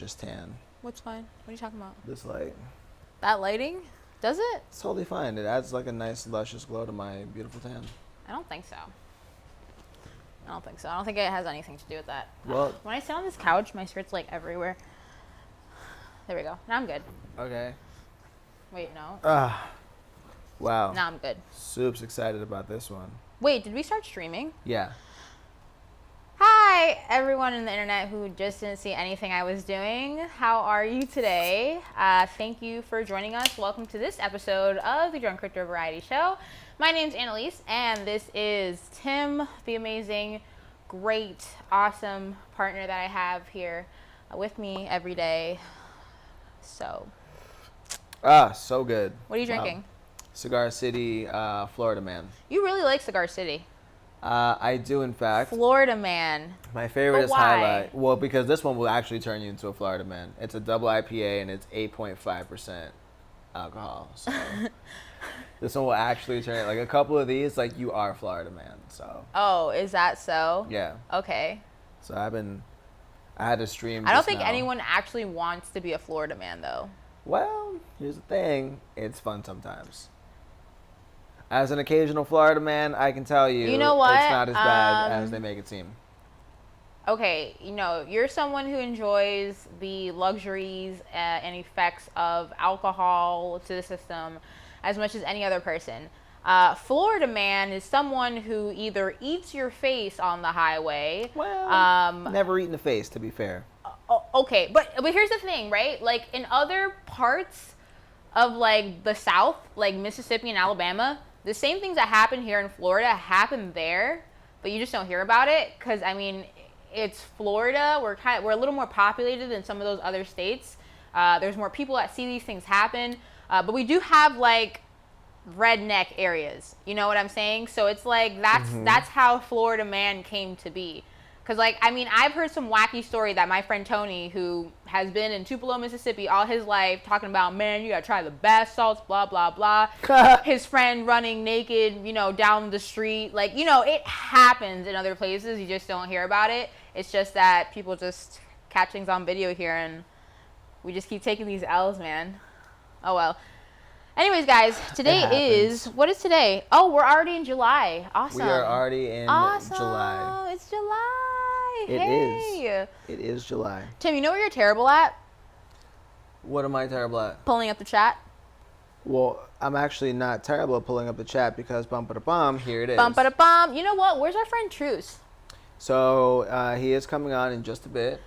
just tan. What's fine? What are you talking about? This light. That lighting? Does it? It's totally fine. It adds like a nice luscious glow to my beautiful tan. I don't think so. I don't think it has anything to do with that. Well, When I sit on this couch, my skirt's like everywhere. There we go. Now I'm good. okay. Wait, no. Wow. Now I'm good. Soup's excited about this one. Wait, did we start streaming? Yeah. Hi, everyone in the internet who just didn't see anything I was doing. How are you today? Thank you for joining us. Welcome to this episode of the Drunk Crypto Variety Show. My name's Annalise, and this is Tim, the amazing, great, awesome partner that I have here with me every day. So, So good. what are you drinking? Wow. Cigar City, Florida Man. You really like Cigar City. I do, in fact. Florida Man. My favorite But is why? Highlight. Well, because this one will actually turn you into a Florida Man. It's a double IPA and it's 8.5% alcohol. So this one will actually turn like a couple of these, like you are Florida Man. So Oh, is that so? yeah. Okay. So I had to stream. I don't just think now. anyone actually wants to be a Florida Man, though. Well, here's the thing. It's fun sometimes. As an occasional Florida man, I can tell you, You know what? it's not as bad as they make it seem. Okay, you're someone who enjoys the luxuries and effects of alcohol to the system as much as any other person. Florida Man is someone who either eats your face on the highway. Well, never eat in the face, to be fair. Okay, but here's the thing, right? Like in other parts of like the South, like Mississippi and Alabama, the same things that happen here in Florida happen there, but you just don't hear about it because I mean, it's Florida. We're a little more populated than some of those other states. There's more people that see these things happen, but we do have like redneck areas. You know what I'm saying? So it's like that's how Florida Man came to be. Because, like, I mean, I've heard some wacky story that my friend Tony, who has been in Tupelo, Mississippi all his life, talking about, man, you got to try the bath salts, blah, blah, blah. His friend running naked, down the street. Like, it happens in other places. You just don't hear about it. It's just that people just catch things on video here, and we just keep taking these L's, man. Oh, well. Anyways, guys, what is today? Oh, we're already in July. Awesome. We are already in July. It's July. It is July. Tim, you know what you're terrible at? What am I terrible at? Pulling up the chat. Well, I'm actually not terrible at pulling up the chat because bum-ba-da-bum, here it is. Bum-ba-da-bum. You know what? Where's our friend Truce? So he is coming on in just a bit.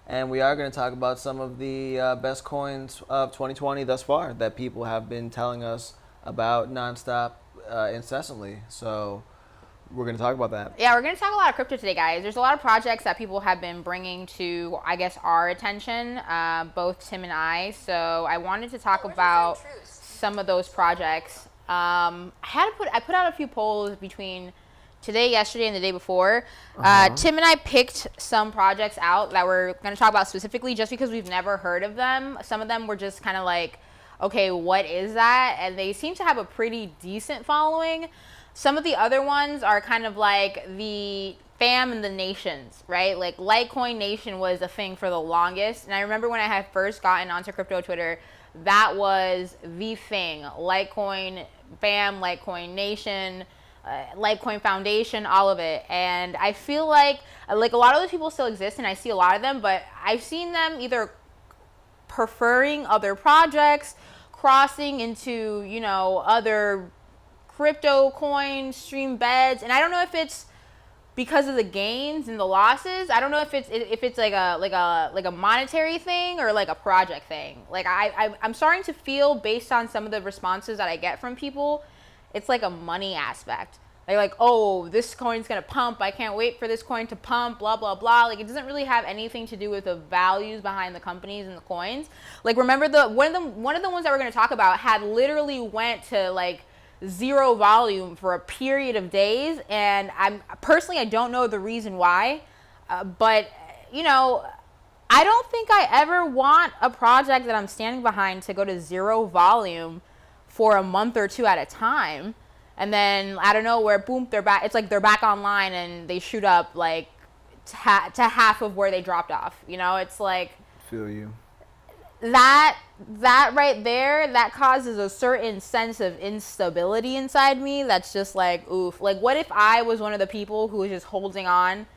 And we are going to talk about some of the best coins of 2020 thus far that people have been telling us about nonstop, incessantly. So we're going to talk about that. Yeah, we're going to talk a lot of crypto today, guys. There's a lot of projects that people have been bringing to, I guess, our attention, both Tim and I. So I wanted to talk about some of those projects. I put out a few polls between today, yesterday, and the day before. Tim and I picked some projects out that we're going to talk about specifically just because we've never heard of them. Some of them were just kind of like, okay, what is that? And they seem to have a pretty decent following. Some of the other ones are kind of like the fam and the nations, right? Like Litecoin Nation was a thing for the longest. And I remember when I had first gotten onto crypto Twitter, that was the thing. Litecoin fam, Litecoin Nation, Litecoin Foundation, all of it. And I feel like a lot of those people still exist and I see a lot of them, but I've seen them either preferring other projects, crossing into, other crypto coin stream beds. And I don't know if it's because of the gains and the losses. I don't know if it's like a monetary thing or like a project thing. Like I'm starting to feel, based on some of the responses that I get from people, it's like a money aspect. They're like, oh, this coin's gonna pump. I can't wait for this coin to pump, blah, blah, blah. Like, it doesn't really have anything to do with the values behind the companies and the coins. Like, remember one of the ones that we're gonna talk about had literally went to like zero volume for a period of days. And I don't know the reason why, but I don't think I ever want a project that I'm standing behind to go to zero volume for a month or two at a time, and then out of nowhere, boom, they're back. It's like they're back online and they shoot up like to half of where they dropped off. It's like feel you. That right there, that causes a certain sense of instability inside me. That's just like, oof. Like, what if I was one of the people who was just holding on,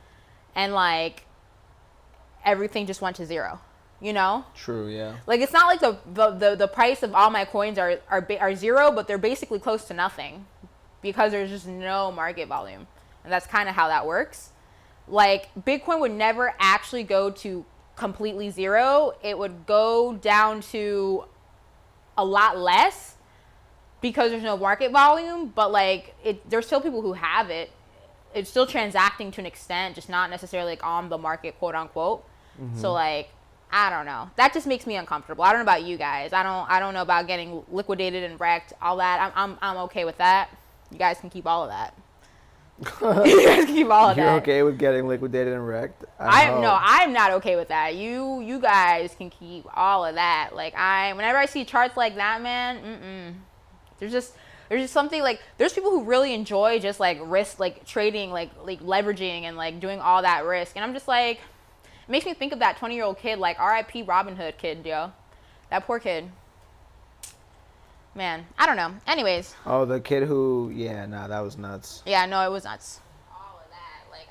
and like everything just went to zero? You know? True. Yeah. Like, it's not like the price of all my coins are zero, but they're basically close to nothing because there's just no market volume, and that's kind of how that works. Like, Bitcoin would never actually go to completely zero. It would go down to a lot less because there's no market volume, but like there's still people who have it. It's still transacting to an extent, just not necessarily like on the market, quote unquote. So like, I don't know. That just makes me uncomfortable. I don't know about you guys. I don't know about getting liquidated and wrecked, all that. I'm okay with that. You guys can keep all of that. You guys keep all of that. You're okay with getting liquidated and wrecked? I'm not okay with that. You guys can keep all of that. Like, whenever I see charts like that, man, there's just something like, there's people who really enjoy just like risk, like trading, like leveraging and like doing all that risk, and I'm just like, it makes me think of that 20-year-old kid, like R.I.P. Robin Hood kid, yo, that poor kid. Man, I don't know. Anyways. Oh, the kid who, that was nuts. Yeah, no, it was nuts. All of that, like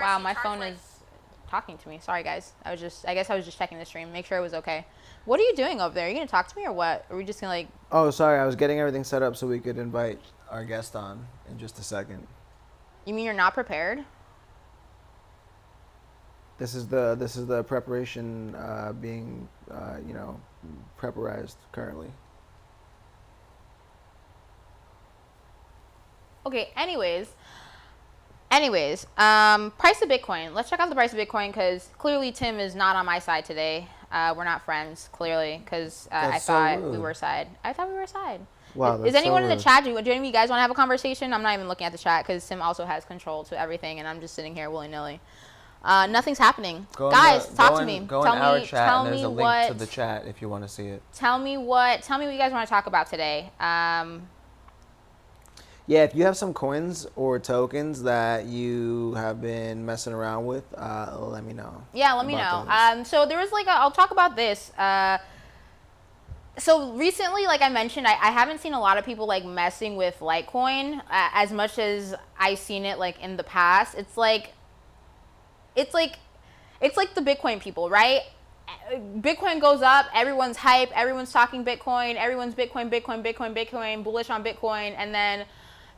wow, my phone is talking to me. Sorry, guys. I guess I was just checking the stream, make sure it was okay. What are you doing over there? Are you gonna talk to me or what? Are we just gonna like? Oh, sorry, I was getting everything set up so we could invite our guest on in just a second. You mean you're not prepared? This is the preparation being preparized currently. Okay, anyways, price of Bitcoin. Let's check out the price of Bitcoin because clearly Tim is not on my side today. We're not friends, clearly, because I thought we were side. Wow, is anyone in the chat? Do any of you guys want to have a conversation? I'm not even looking at the chat because Tim also has control to everything, and I'm just sitting here willy-nilly. Nothing's happening. Guys, talk to me. Go in our chat, and there's a link to the chat if you want to see it. Tell me what you guys want to talk about today. Yeah, if you have some coins or tokens that you have been messing around with, let me know. Yeah, let me know. So there was I'll talk about this. So recently, like I mentioned, I haven't seen a lot of people like messing with Litecoin as much as I've seen it like in the past. It's like the Bitcoin people, right? Bitcoin goes up, everyone's hype, everyone's talking Bitcoin, everyone's Bitcoin, bullish on Bitcoin, and then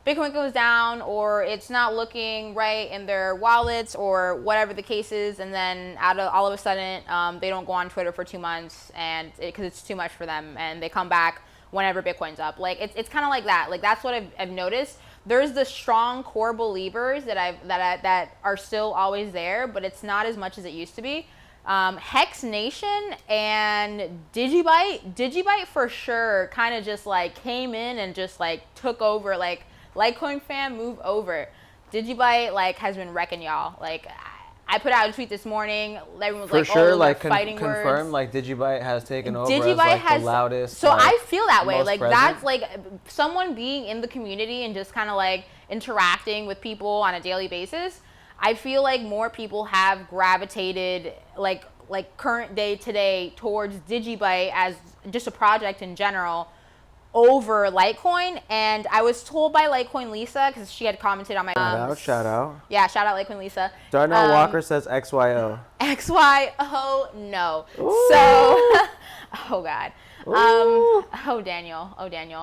Bitcoin goes down or it's not looking right in their wallets or whatever the case is, and then all of a sudden they don't go on Twitter for 2 months and because it's too much for them, and they come back whenever Bitcoin's up. Like it's kind of like that. Like that's what I've noticed. There's the strong core believers that are still always there, but it's not as much as it used to be. Hex Nation and Digibyte for sure kind of just like came in and just like took over. Like, Litecoin fam, move over. Digibyte like has been wrecking y'all. Like, I put out a tweet this morning. Everyone was for like, sure, "Oh, like fighting confirmed." words. Like Digibyte has taken over as like the loudest. So like, I feel that way. Like present. that's like someone being in the community and just kind of like interacting with people on a daily basis. I feel like more people have gravitated like current day today towards Digibyte as just a project in general over Litecoin. And I was told by Litecoin Lisa, because she had commented on my shout out. Yeah, shout out Litecoin Lisa. Darnell Walker says XYO. XYO, no. Ooh. So, oh God. Oh Daniel.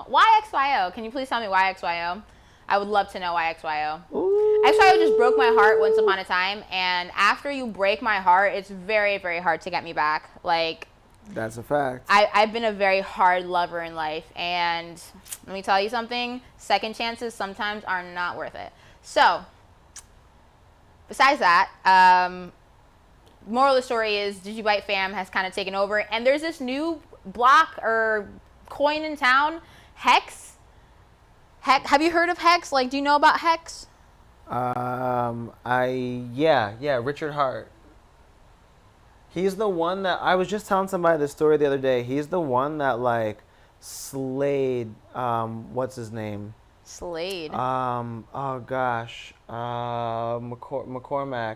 Why XYO? Can you please tell me why XYO? I would love to know why XYO. Ooh. XYO just broke my heart once upon a time, and after you break my heart, it's very, very hard to get me back. Like, that's a fact. I've been a very hard lover in life, and let me tell you something, second chances sometimes are not worth it. So, besides that, moral of the story is Digibyte fam has kind of taken over, and there's this new block or coin in town, Hex. Have you heard of Hex? Like, do you know about Hex? Richard Hart. He's the one that I was just telling somebody this story the other day. He's the one that like slayed what's his name? Slayed. Oh gosh. McCormack.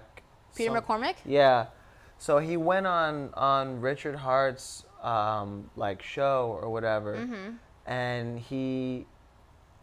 Peter McCormack? Yeah. So he went on Richard Hart's like show or whatever, and he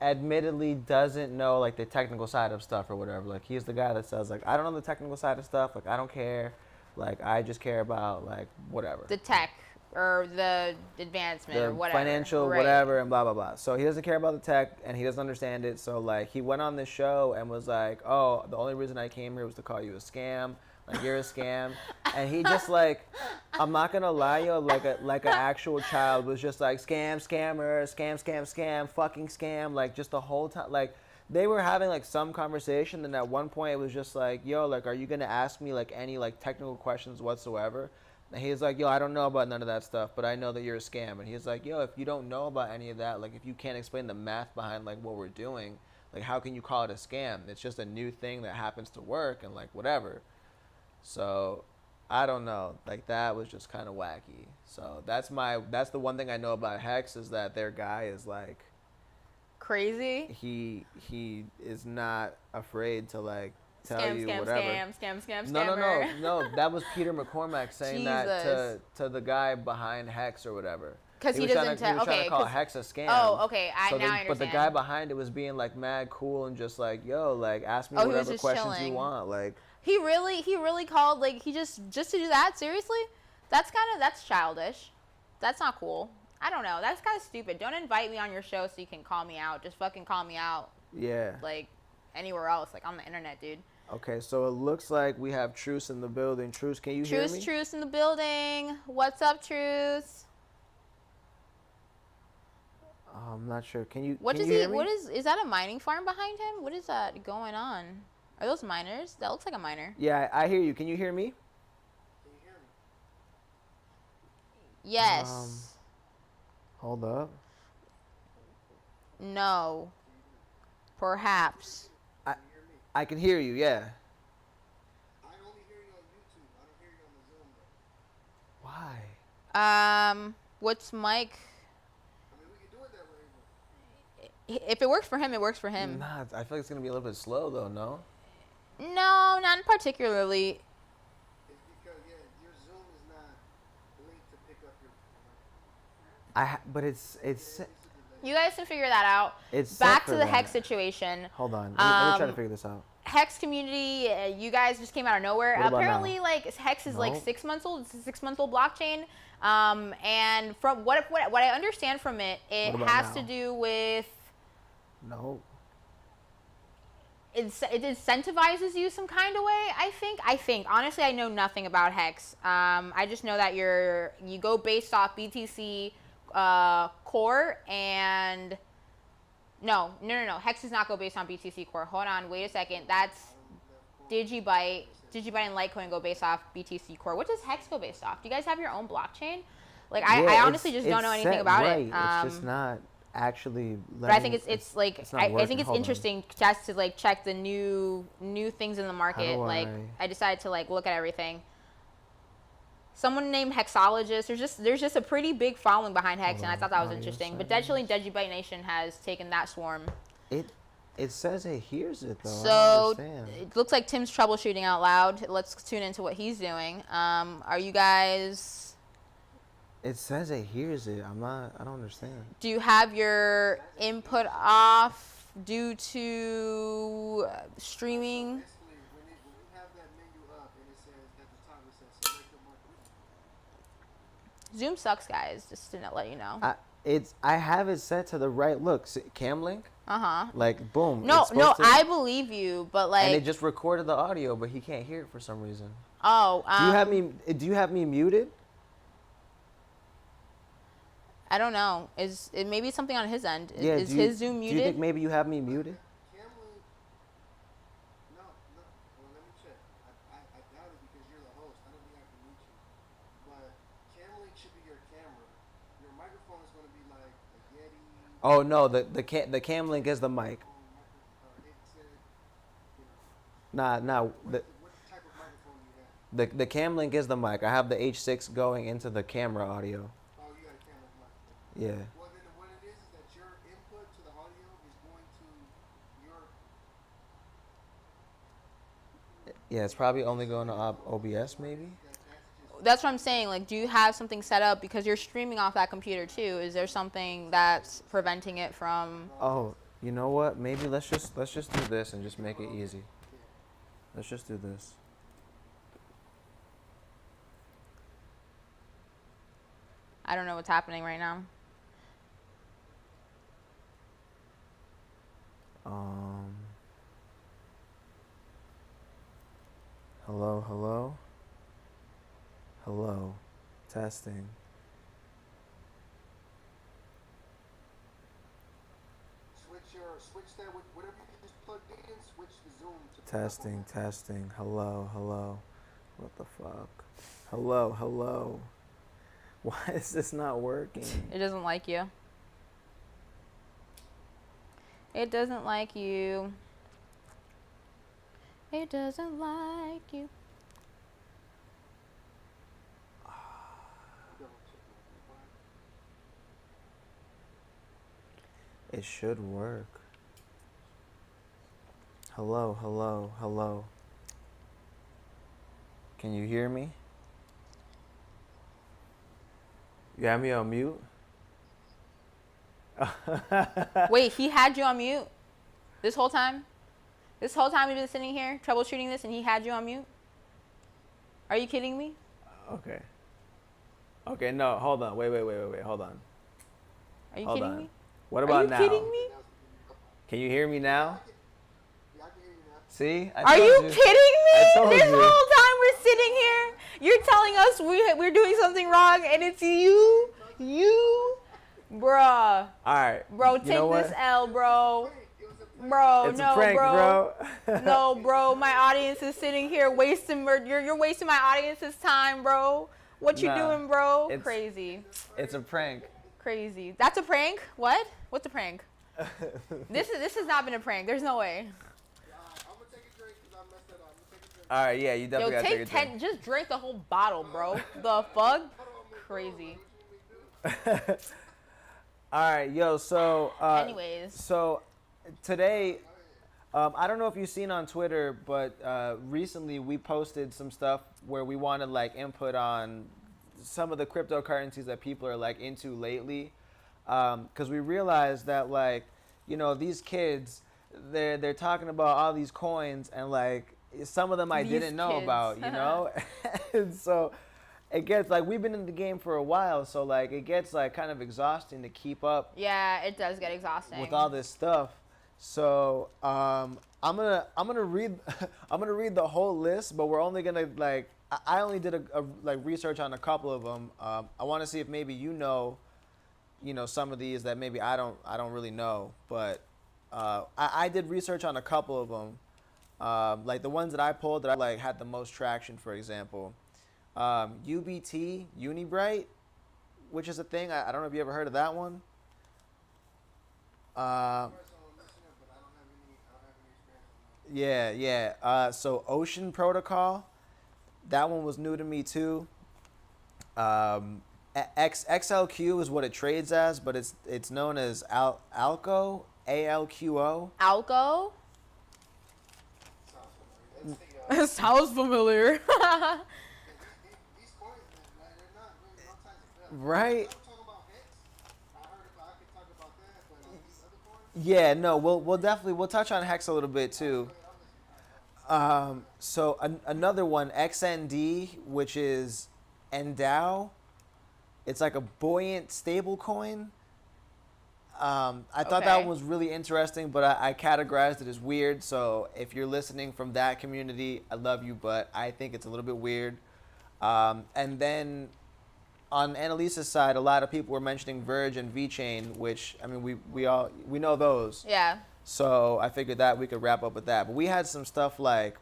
admittedly doesn't know like the technical side of stuff or whatever. Like he's the guy that says like I don't know the technical side of stuff. Like I don't care. Like I just care about like whatever. The tech or the advancement The or whatever. financial Right. whatever and blah blah blah. So he doesn't care about the tech and he doesn't understand it. So like he went on this show and was like, "Oh, the only reason I came here was to call you a scam. Like you're a scam." And he just like, I'm not gonna lie, yo, like an actual child was just like scam, scammer, scam, scam, scam, fucking scam, like just the whole time. Like they were having like some conversation, and at one point it was just like, "Yo, like, are you gonna ask me like any like technical questions whatsoever?" And he's like, "Yo, I don't know about none of that stuff, but I know that you're a scam." And he's like, "Yo, if you don't know about any of that, like if you can't explain the math behind like what we're doing, like how can you call it a scam? It's just a new thing that happens to work and like whatever." So I don't know. Like that was just kind of wacky. So that's the one thing I know about Hex is that their guy is like Crazy. he is not afraid to like tell Scam, you scam, whatever. scam. No. That was Peter McCormack saying that Jesus. to the guy behind Hex or whatever. 'Cause he was trying doesn't to, he was tell- trying okay, to call 'cause- Hex a scam. Oh, okay, now I But the understand. guy behind it was being like mad cool and just like, "Yo, like ask me Oh, he was whatever just questions chilling. you want." Like He really called, like, he just to do that? Seriously? That's childish. That's not cool. I don't know. That's kind of stupid. Don't invite me on your show so you can call me out. Just fucking call me out, yeah. like, anywhere else, like on the internet, dude. Okay, so it looks like we have Truce in the building. Truce, can you hear me? Truce in the building. What's up, Truce? I'm not sure. Can you? What can is you he? hear me? What is that? A mining farm behind him? What is that going on? Are those miners? That looks like a miner. Yeah, I hear you. Can you hear me? Yes. Hold up. No. Perhaps. I can hear you. Yeah. I only hear you on YouTube. I don't hear you on the Zoom though. Why? What's Mike? I mean, we can do it that way. If it works for him, it works for him. Nah, I feel like it's gonna be a little bit slow though. No. No, not particularly. It's because your Zoom is not linked to pick up your. But it's You guys can figure that out. It's Back set to for the that. Hex situation. Hold on. Let me try to Um, figure this out. Hex community, you guys just came out of nowhere. What about Apparently, now? like Hex is like Nope. 6 months old. It's a 6-month-old blockchain. And from what I understand from it, it What about has now? to do with No. it incentivizes you some kind of way. I think honestly, I know nothing about Hex. I just know that you go based off BTC core and no. Hex does not go based on BTC core. Hold on, wait a second. That's Digibyte. Digibyte and Litecoin go based off BTC core. What does Hex go based off? Do you guys have your own blockchain? Like I honestly just don't know anything about it. It's just not actually. But I think it's like not I working. think it's Hold on. interesting just to like check the new things in the market. do Like I- I decided to like look at everything. Someone named Hexologist. There's just a pretty big following behind Hex, Hold and I on, thought that was audio interesting. But settings. definitely Digibyte Nation has taken that swarm. It says it hears it though. I So don't understand. it looks like Tim's troubleshooting out loud. Let's tune into what he's doing. Are you guys? It says it hears it. I don't understand. Do you have your input off due to streaming? Basically, when you have that menu up and it says at the top it says select your market. Zoom sucks, guys. Just to let you know. I have it set to the right. Look, cam link. Like boom. No, it's supposed to- I believe you, but like, And it just recorded the audio, but he can't hear it for some reason. oh, Do you have me muted? I don't know. Is it maybe something on his end? Yeah. Is his Zoom Do you muted? think maybe you have me muted? Camlink. No. Well, let me check. I doubt it because you're the host. I don't think I can mute you. But Camlink should be your camera. Your microphone is going to be like a Yeti. Oh no, the cam link is the mic. Nah. What type of microphone do you have? The cam link is the mic. I have the H6 going into the camera audio. Oh, you got a Camlink mic. Yeah. Well, then what it is that your input to the audio is going to your. Yeah, it's probably only going to OBS maybe. That's that's what I'm saying. Like, do you have something set up because you're streaming off that computer too? Is there something that's preventing it from? Oh, you know what? Maybe let's just do this and just make it easy. Let's just do this. I don't know what's happening right now. Hello, hello. Hello. Testing. Switch that with whatever you just plugged in. Switch the Zoom to Testing, testing. Hello, hello. What the fuck? Hello, hello. Why is this not working? It doesn't like you. It doesn't like you. It doesn't like you. It should work. Hello, hello, hello. Can you hear me? You have me on mute? Wait, he had you on mute this whole time? This whole time you've been sitting here troubleshooting this and he had you on mute? Are you kidding me? Okay. Okay, no, hold on. Wait, hold on. Are you Hold kidding on. me? What about now? Are you kidding me? Can you hear me now? Yeah, I can hear you now. See? Are you kidding me? I told This you. whole time we're sitting here, you're telling us we're doing something wrong and it's you? You? Bruh. Alright. Bro, you take know what? this L, bro. Bro, It's no, a prank, bro. No, bro, my audience is sitting here wasting, you're wasting my audience's time, bro. What you Nah, doing, bro? it's- Crazy. It's a prank. Crazy. That's a prank? What? What's a prank? This has not been a prank. There's no way. I'm gonna take a drink because I messed that up. I'm gonna take a drink. Alright, yeah, you Yo, definitely gotta take take a drink. 10, just drink the whole bottle, bro. The fuck? Crazy. Alright, yo, so Anyways. So today, I don't know if you've seen on Twitter, but recently we posted some stuff where we wanted like input on some of the cryptocurrencies that people are like into lately, because we realized that like, you know, these kids, they're talking about all these coins and like some of them I These didn't know kids. about, you know, and so it gets like we've been in the game for a while, so like it gets like kind of exhausting to keep up Yeah, it does get exhausting. with all this stuff. So I'm gonna read I'm gonna read the whole list, but we're only gonna like I only did a like research on a couple of them. I want to see if maybe you know some of these that maybe I don't really know, but I did research on a couple of them, like the ones that I pulled that I like had the most traction. For example, UBT Unibright, which is a thing. I don't know if you ever heard of that one. Yeah. So Ocean Protocol, that one was new to me too. XLQ is what it trades as, but it's known as Alco, ALQO. Alco? That's the, Sounds familiar. these coins, they're not really no types of value. Right? I'm talking about hits. I could talk about that, but these other coins. Yeah, no, we'll touch on Hex a little bit too. So another one, XND, which is Endow. It's like a buoyant stable coin. I thought that Okay. one was really interesting, but I categorized it as weird. So if you're listening from that community, I love you, but I think it's a little bit weird. And then on Annalisa's side, a lot of people were mentioning Verge and VeChain, which I mean we know those. Yeah. So I figured that we could wrap up with that. But we had some stuff like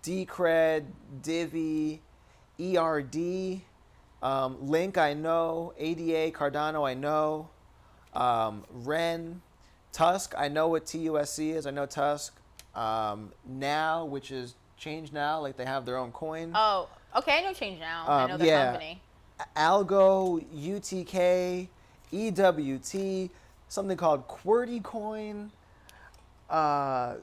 Decred, Divi, ERD, Link I know, ADA, Cardano I know, Ren, Tusk I know what TUSC is. I know Tusk. Now, which is Change Now, like they have their own coin. Oh, okay. I know Change Now. I know the yeah. company. Algo, UTK, EWT, something called QWERTY Coin,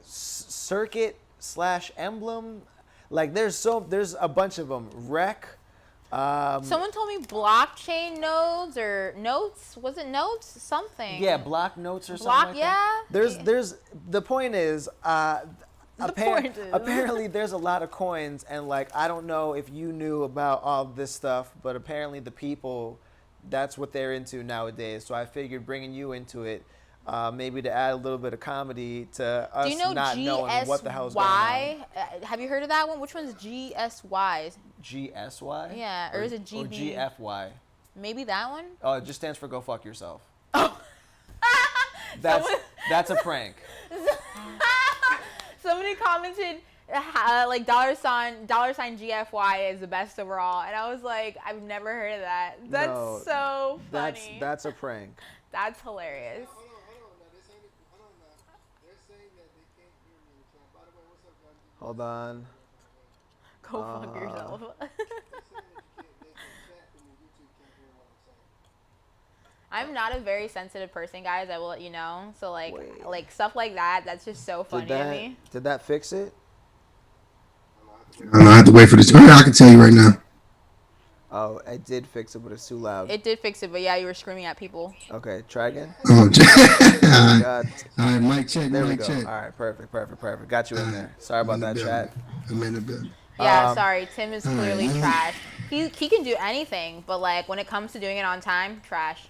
Circuit / Emblem. Like there's a bunch of them. Rec, Someone told me blockchain nodes or notes. Was it notes? Something. Yeah, block notes or Block, something like that. yeah. There's the point is point is- apparently there's a lot of coins, and like I don't know if you knew about all this stuff, but apparently the people, that's what they're into nowadays. So I figured bringing you into it, maybe to add a little bit of comedy to us Do you know not knowing what the hell's going on. GSY? Have you heard of that one? Which one's GSY? GSY? Yeah, or is it GB? Or GFY? Maybe that one? Oh, it just stands for go fuck yourself. Oh. That's a prank. Somebody commented like $sign GFY is the best overall, and I was like, I've never heard of that. That's No, so funny. That's a prank. That's hilarious. Hold on. Now, they're saying, hold on now. They're saying that they can't hear me in the chat. By the way, what's up, guys? Hold on. Go fuck yourself. They're saying that they can chat and the YouTube can't hear what I'm saying. I'm not a very sensitive person, guys. I will let you know. So like, Wait. like stuff like that. That's just so funny to me. Did that fix it? I have to wait for this. I can tell you right now. Oh, I did fix it, but it's too loud. It did fix it, but yeah, you were screaming at people. Okay, try again. Oh, all right. God. All right, mic check, There we mic go. check. All right, perfect. Got you in there. Sorry about that, chat. I'm in the building. Yeah, sorry. Tim is clearly alright. trash. He can do anything, but like when it comes to doing it on time, trash.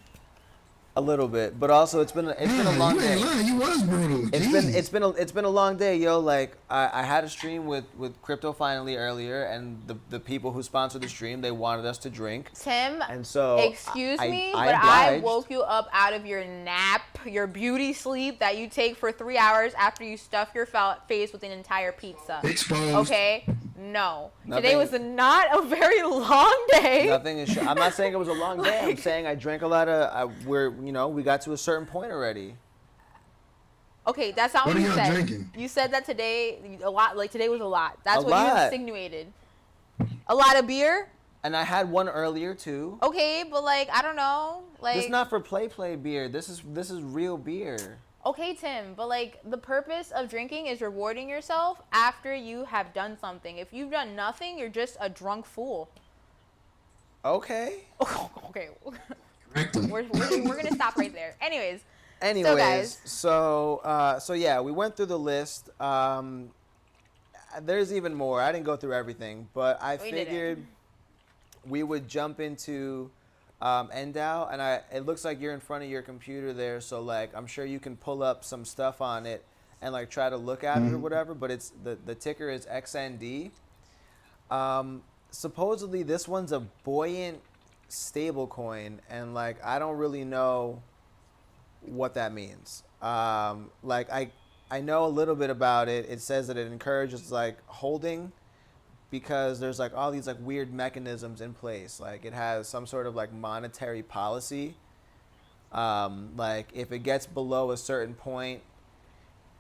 A little bit, but also it's been a long You ain't day. lying. You was brutal. It's been a long day, yo. Like I had a stream with Crypto Finally earlier, and the people who sponsored the stream, they wanted us to drink, Tim, and so excuse I- me, I but I obliged. woke you up out of your nap, your beauty sleep that you take for 3 hours after you stuff your face with an entire pizza. Exposed. Okay? No. Nothing- Today was not a very long day. Nothing is. I'm not saying it was a long day. I'm saying I drank a lot of. We got to a certain point already. Okay, that's not What what, are you y'all said. drinking? You said that today a lot. Like today was a lot. That's A what you lot. insinuated. A lot of beer. And I had one earlier too. Okay, but like I don't know. Like This is not for play beer. This is real beer. okay, Tim, but like the purpose of drinking is rewarding yourself after you have done something. If you've done nothing, you're just a drunk fool. Okay. Okay, Correct him. we're gonna stop right there. Anyways, Anyways, guys. so yeah, we went through the list. There's even more. I didn't go through everything, but I We didn't. figured we would jump into NDAO, and it looks like you're in front of your computer there, so like I'm sure you can pull up some stuff on it and like try to look at it or whatever. But it's the ticker is XND. Supposedly this one's a buoyant stable coin, and like I don't really know what that means. Like I know a little bit about it. It says that it encourages like holding, because there's like all these like weird mechanisms in place. Like it has some sort of like monetary policy. Like if it gets below a certain point,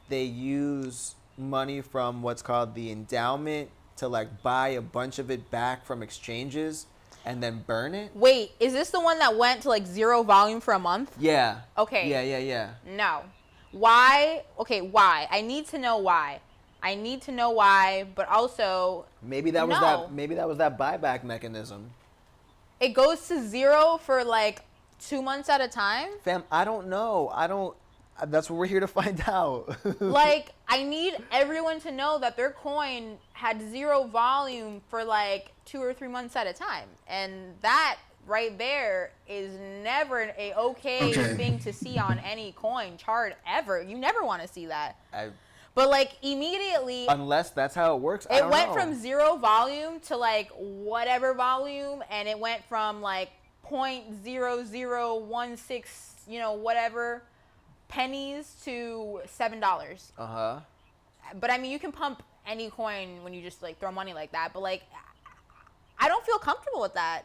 they use money from what's called the endowment to like buy a bunch of it back from exchanges and then burn it. wait, is this the one that went to like 0 volume for a month? Yeah. Okay. Yeah. No. Why? Okay, why? I need to know why. I need to know why, but also Maybe that was No. that buyback mechanism. it goes to 0 for like 2 months at a time. Fam, I don't know. That's what we're here to find out. Like, I need everyone to know that their coin had 0 volume for like 2 or 3 months at a time. And that right there is never a okay thing to see on any coin chart ever. You never want to see that. But like immediately, Unless that's how it works. I it don't went know. from 0 volume to like whatever volume, and it went from like 0.0016, whatever pennies to $7. Uh-huh. But I mean, you can pump any coin when you just like throw money like that. But like, I don't feel comfortable with that.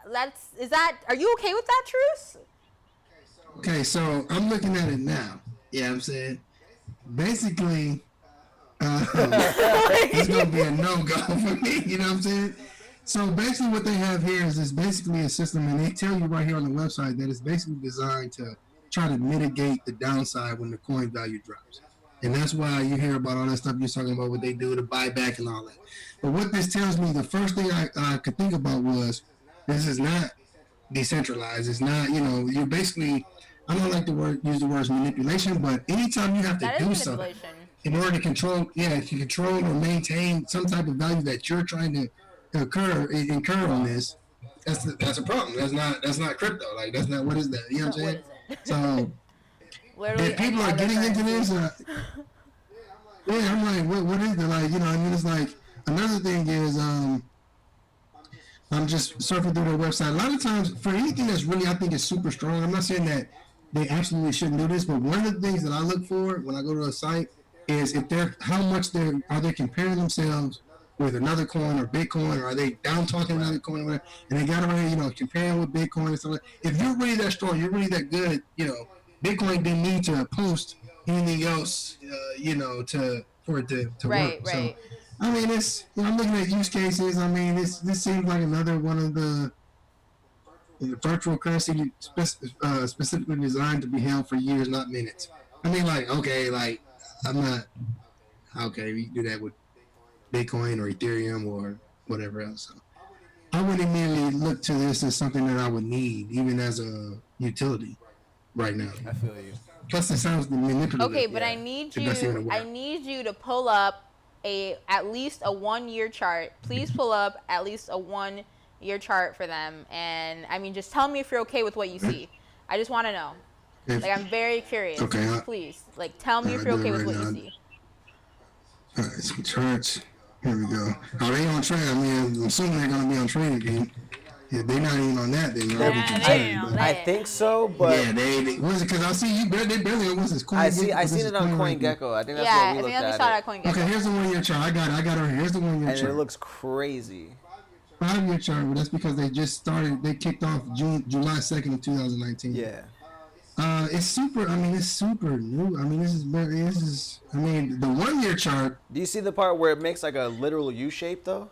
Are you okay with that, Truce? Okay, so I'm looking at it now. Yeah, I'm saying basically it's gonna be a no-go for me. You know what I'm saying? So basically, what they have here is basically a system, and they tell you right here on the website that it's basically designed to try to mitigate the downside when the coin value drops. And that's why you hear about all that stuff you're talking about, what they do to buy back and all that. But what this tells me, the first thing I could think about was This is not decentralized. It's not, you know, you're basically, I don't like to use the words manipulation, but anytime you have to That is do something manipulation. in order to control, to control or maintain some type of value that you're trying to incur on this, that's a problem. That's not crypto. Like that's not what is that? You know what I'm What saying? is it? So Literally if people any are other getting into currency. this, yeah, I'm like, what is it? Like, you know, I mean, it's like another thing is, I'm just surfing through their website. A lot of times, for anything that's really, I think is super strong. I'm not saying that they absolutely shouldn't do this, but one of the things that I look for when I go to a site is if they're how much they comparing themselves with another coin or Bitcoin, or are they down talking another coin, or whatever, and they got around, you know, comparing with Bitcoin and stuff like that. If you're really that strong, you're really that good, you know, Bitcoin didn't need to post anything else, you know, for it to Right, work. right. So, I mean, it's, you know, I'm looking at use cases. I mean, this seems like another one of the virtual currency specifically designed to be held for years, not minutes. I mean, like, okay, like, I'm not, okay, we do that with Bitcoin or Ethereum or whatever else. So I would immediately look to this as something that I would need, even as a utility right now. I feel you. Plus, it sounds manipulative. Okay, but Yeah. I need It doesn't even you. work. I need you to pull up at least a 1 year chart. Please pull up at least a 1 year chart for them, and I mean, just tell me if you're okay with what you see. I just want to know. If, Like, I'm very curious. Okay, Please, like, tell me if I'll you're do okay it with right what now. you see. all right, some charts. Here we go. Oh, they on trade. I mean, I'm assuming they're gonna be on trading game. If they're not even on that, then you're already Nah, too they tight. ain't on But, I that. think so, but yeah, they was it because I see you. They barely on what's this coin? I seen it on CoinGecko. I think that's Yeah, what I we think looked that's what we at. saw It. at CoinGecko. Okay, here's the 1 year chart. I got it right here. Here's the 1 year And chart. it looks crazy. 5 year chart, but that's because they just started. They kicked off July 2nd of 2019. Yeah. It's super. I mean, it's super new. I mean, this is very. This is. I mean, the 1 year chart. Do you see the part where it makes like a literal U shape though?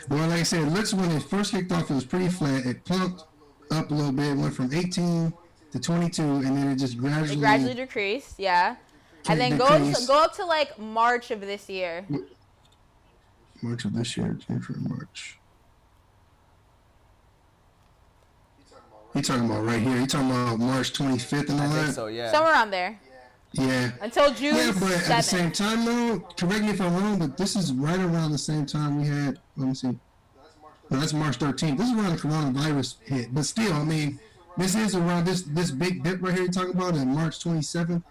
Well, like I said, it looks when it first kicked off, it was pretty flat. It plumped up a little bit, went from 18 to 22, and then it just gradually. It gradually decreased, yeah. And then decreased. go up to like March of this year. March of this year, January, March. You talking about right here? You talking about March 25th and all I think that? so. Yeah. Somewhere around there. Yeah. Until June Yeah, but at the 7th. same time, though, correct me if I'm wrong, but this is right around the same time we had. Let me see. No, that's March 13th. This is around the coronavirus hit, but still, I mean, this is around this big dip right here you're talking about in March 27th.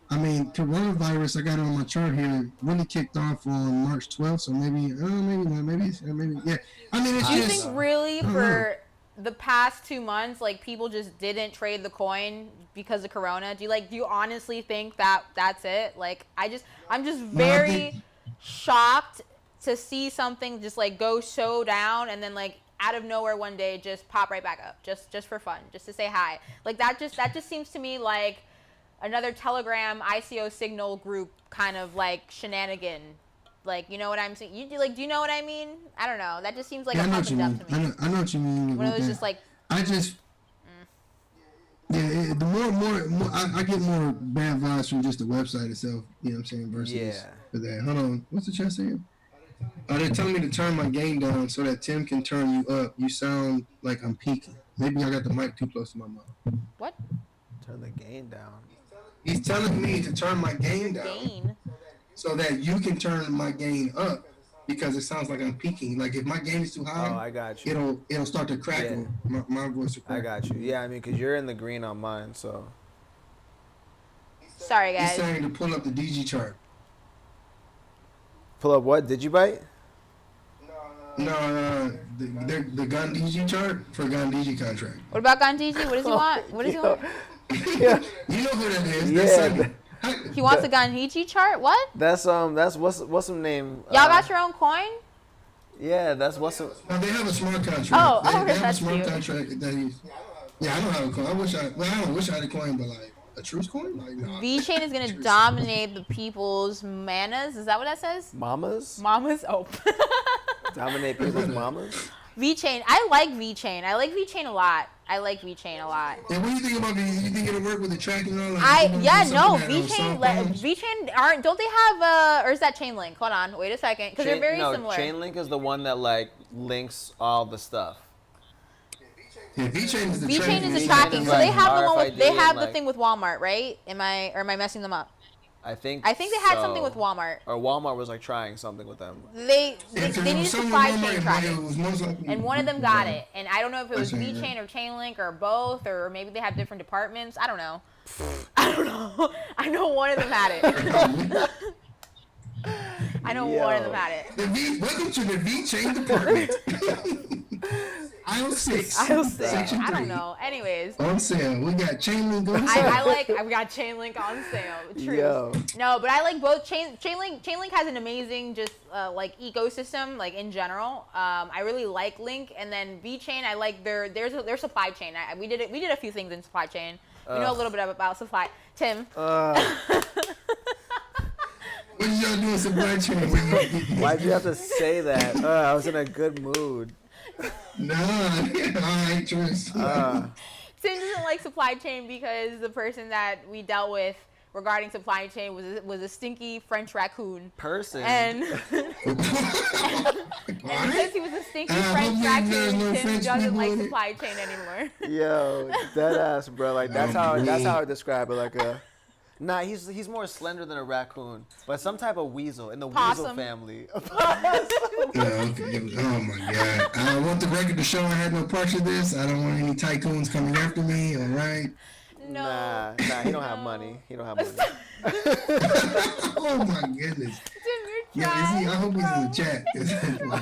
I mean, coronavirus, I got it on my chart here, really kicked off on March 12th, so maybe yeah. I mean, it's Do you just. think really don't for the past 2 months, like, people just didn't trade the coin because of Corona? Do you honestly think that that's it? Like, I'm just Well, I very think- shocked to see something just like go so down and then like out of nowhere one day just pop right back up just for fun, just to say hi. Like that just seems to me like another Telegram ICO signal group kind of like shenanigan. Like, you know what I'm saying? Do you know what I mean? I don't know. That just seems like Yeah, a I know pump what you and mean. dump to me. I know what you mean. When it with was that. just like, I just. Yeah, the more I get more bad vibes from just the website itself. You know what I'm saying? Versus Yeah. for that. Hold on. What's the chat saying? They're telling me to turn my gain down so that Tim can turn you up. You sound like I'm peaking. Maybe I got the mic too close to my mouth. what? Turn the gain down. He's telling me to turn my gain down Gain? so that you can turn my gain up because it sounds like I'm peaking. Like if my gain is too high, Oh, I got you. it'll start to crackle. My voice will I crackle. got you. Yeah, I mean, cause you're in the green on mine, so. Sorry, He's guys. saying to pull up the DG chart. Pull up what? Did you bite? No, the Gun DG chart for Gun DG contract. What about Gandhiji? What does he want? What does he want? Yeah. You know who that is? Yeah, That's Sunday. He wants a Gandhiji chart? What? That's what's some name? Y'all got your own coin? Yeah, that's what's some. No, they have a smart contract. Oh, they have a that's smart cute. contract that he's. Yeah, I don't have a coin. I don't wish I had a coin, but like a truth coin, like no. VeChain is gonna dominate the people's manas. Is that what that says? Mamas? Mamas? Oh. Dominate people's mamas? VeChain. I like VeChain. I like VeChain a lot. I like VeChain a lot. And what do you think about these? You think it'll work with the tracking and all? Like, VeChain. Don't they have or is that Chainlink? Hold on, wait a second, because they're very similar. Chainlink is the one that like links all the stuff. Yeah, VeChain is the tracking. So they have the one with RFID the thing with Walmart, right? Am I messing them up? I think they had something with Walmart. Or Walmart was like trying something with them. They needed supply chain tracking, and one of them got it. And I don't know if it was VeChain or Chainlink or both, or maybe they have different departments. I don't know. I know one of them had it. I know one of them had it. Welcome to the VeChain department. Aisle 6. Section 3. I don't know. Anyways. On sale. We got Chainlink on sale. We got Chainlink on sale. True. Yo. No, but I like both. Chainlink has an amazing just like ecosystem, like in general. I really like Link, and then VeChain. I like their supply chain. We did a few things in supply chain. We know a little bit about supply. Tim. What did y'all do in supply chain? Why'd you have to say that? I was in a good mood. Nah, I ain't trust. Tim doesn't like supply chain because the person that we dealt with regarding supply chain was a stinky French raccoon. And because he was a stinky French raccoon, Tim doesn't like supply chain anymore. Yo, dead ass, bro. Like that's how I describe it. Like a. Nah, he's more slender than a raccoon, but some type of weasel in the weasel family. Oh my god! I want the record to show I had no part of this. I don't want any tycoons coming after me. All right. No. Nah, he don't have money. He don't have money. Oh my goodness. Tim, you're trash, I hope he's in the chat.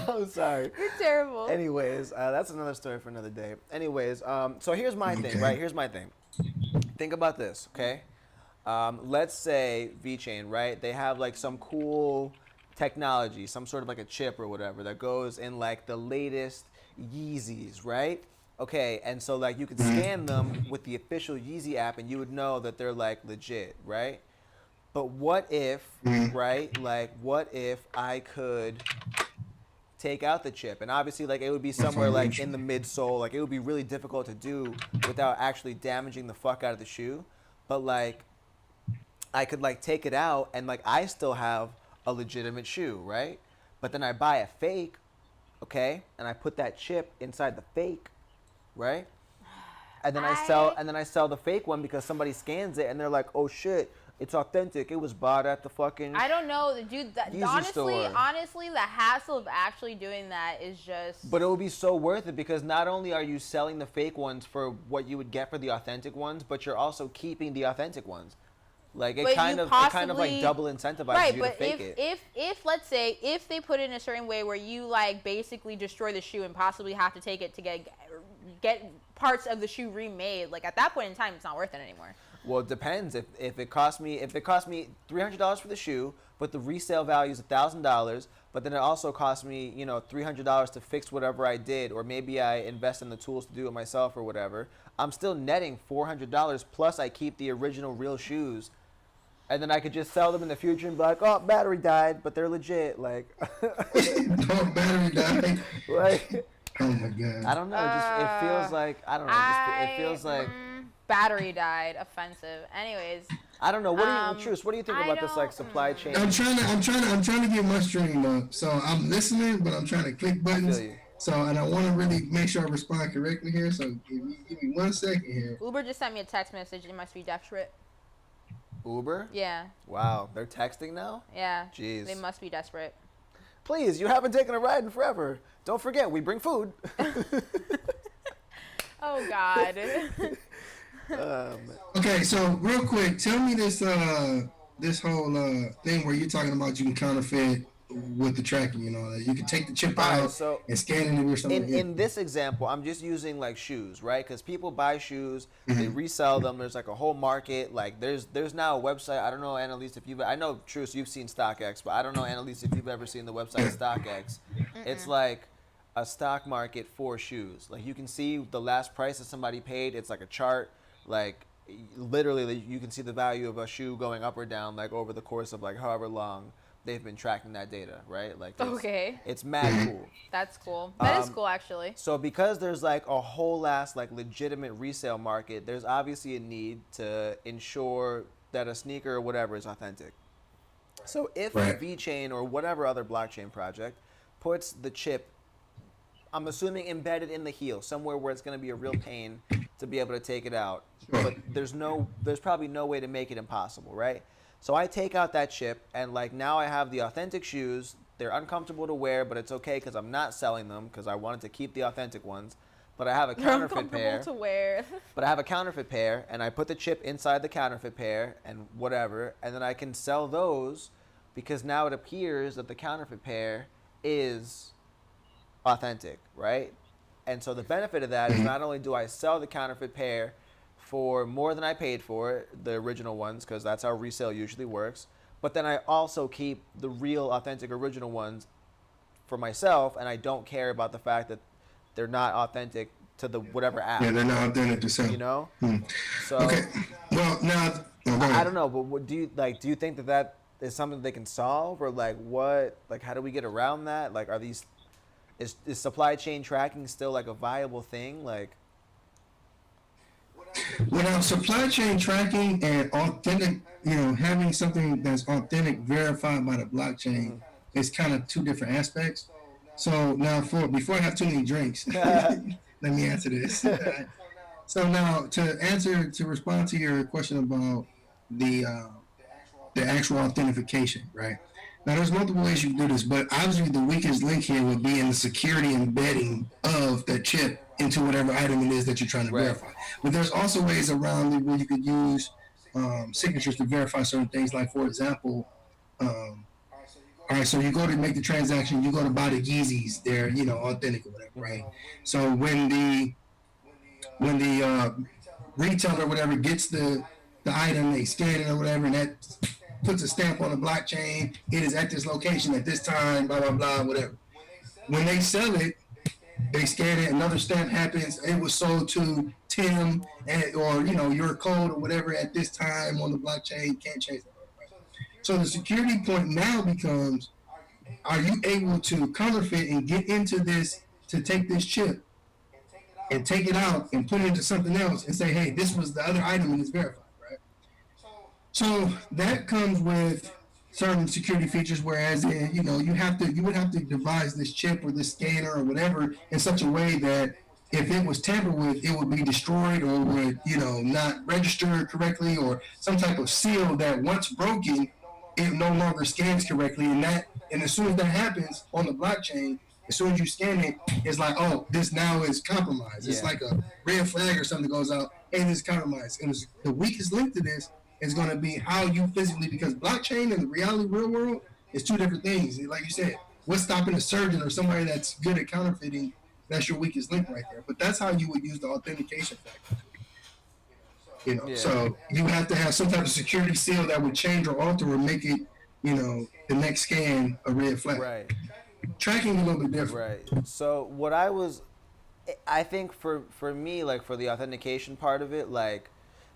I'm sorry. You're terrible. Anyways, that's another story for another day. Anyways, so here's my thing, right? Here's my thing. Think about this, okay? Let's say VeChain, right? They have like some cool technology, some sort of like a chip or whatever that goes in like the latest Yeezys, right? Okay, and so like you could scan them with the official Yeezy app and you would know that they're like legit, right? But what if, right? Like what if I could take out the chip? And obviously like it would be somewhere like in the midsole, like it would be really difficult to do without actually damaging the fuck out of the shoe. But like I could like take it out and like I still have a legitimate shoe, right? But then I buy a fake, okay? And I put that chip inside the fake, right? And then I sell the fake one because somebody scans it and they're like, "Oh shit, it's authentic. It was bought at the fucking I don't know, dude. store." Honestly, the hassle of actually doing that is just. But it would be so worth it because not only are you selling the fake ones for what you would get for the authentic ones, but you're also keeping the authentic ones. Like it kind of like double incentivizes you to fake it. If let's say if they put it in a certain way where you like basically destroy the shoe and possibly have to take it to get parts of the shoe remade, like at that point in time, it's not worth it anymore. Well, it depends. If it cost me $300 for the shoe, but the resale value is $1,000, but then it also cost me $300 to fix whatever I did, or maybe I invest in the tools to do it myself or whatever. I'm still netting $400 plus I keep the original real shoes, and then I could just sell them in the future and be like, "Oh, battery died, but they're legit." Like, oh, battery died. Like, oh my god. I don't know. It feels like I don't know. It feels like. Battery died. Offensive. Anyways. I don't know. What do you, Truce? What do you think about this like supply chain? I'm trying to get my stream up. So I'm listening, but I'm trying to click buttons. So and I want to really make sure I respond correctly here. So give me 1 second here. Uber just sent me a text message. It must be desperate. Uber? Yeah. Wow, they're texting now? Yeah. Jeez. They must be desperate. Please, you haven't taken a ride in forever. Don't forget, we bring food. Oh God. Okay, so real quick, tell me this this whole thing where you're talking about you can counterfeit with the tracking, that you can take the chip out and scan it or something. In this example, I'm just using like shoes, right? Because people buy shoes, they resell them. There's like a whole market. Like there's now a website. I don't know, Annalise, if I know, Truce, you've seen StockX, but I don't know, Annalise, if you've ever seen the website StockX. It's like a stock market for shoes. Like you can see the last price that somebody paid. It's like a chart. Like literally you can see the value of a shoe going up or down like over the course of like however long. they've been tracking that data, right? Like, it's, Okay. it's mad cool. That's cool. That is Um, cool, actually. So because there's like a whole ass like legitimate resale market, there's obviously a need to ensure that a sneaker or whatever is authentic. So if Right. VeChain or whatever other blockchain project puts the chip, I'm assuming embedded in the heel, somewhere where it's going to be a real pain to be able to take it out. Sure. But there's probably no way to make it impossible, right? So I take out that chip, and like now I have the authentic shoes. They're uncomfortable to wear, but it's okay because I'm not selling them because I wanted to keep the authentic ones. But I have a counterfeit pair. Uncomfortable to wear. But I have a counterfeit pair, and I put the chip inside the counterfeit pair and whatever, and then I can sell those because now it appears that the counterfeit pair is authentic, right? And so the benefit of that is not only do I sell the counterfeit pair for more than I paid for it, the original ones, because that's how resale usually works, but then I also keep the real authentic original ones for myself, and I don't care about the fact that they're not authentic to the whatever app. Yeah, they're not authentic to sell. You know? So Okay. Well, now, no, go ahead. I don't know, but what do you think that is something they can solve, or like what, like how do we get around that? Like, are these is supply chain tracking still like a viable thing? Like, Without supply chain tracking and authentic, having something that's authentic verified by the blockchain is kind of two different aspects. So now, before I have too many drinks, let me answer this. So now, to respond to your question about the actual authentication, right? Now, there's multiple ways you can do this, but obviously the weakest link here would be in the security embedding of the chip into whatever item it is that you're trying to Right. verify. But there's also ways around it where you could use signatures to verify certain things. Like, for example, all right, so you go to make the transaction, you go to buy the Yeezys, they're authentic or whatever, right? So when the retailer or whatever gets the item, they scan it or whatever, and that puts a stamp on the blockchain. It is at this location at this time, blah blah blah, whatever. When they sell it, they scan it. Another stamp happens. It was sold to Tim, or your code or whatever at this time on the blockchain. Can't change that. Right? So the security point now becomes: are you able to counterfeit and get into this to take this chip and take it out and put it into something else and say, hey, this was the other item and it's verified, right? So that comes with certain security features, whereas you would have to devise this chip or this scanner or whatever in such a way that if it was tampered with, it would be destroyed or would not register correctly, or some type of seal that once broken, it no longer scans correctly, and as soon as that happens on the blockchain, as soon as you scan it, it's like, oh, this now is compromised. It's Yeah. like a red flag or something goes out, hey, this is compromised. And the weakest link to this is going to be how you physically, because blockchain and the reality real world is two different things. Like you said, what's stopping a surgeon or somebody that's good at counterfeiting? That's your weakest link right there. But that's how you would use the authentication factor. Yeah. So you have to have some type of security seal that would change or alter or make it, the next scan a red flag. right. Tracking a little bit different. Right. So I think for me, like for the authentication part of it, like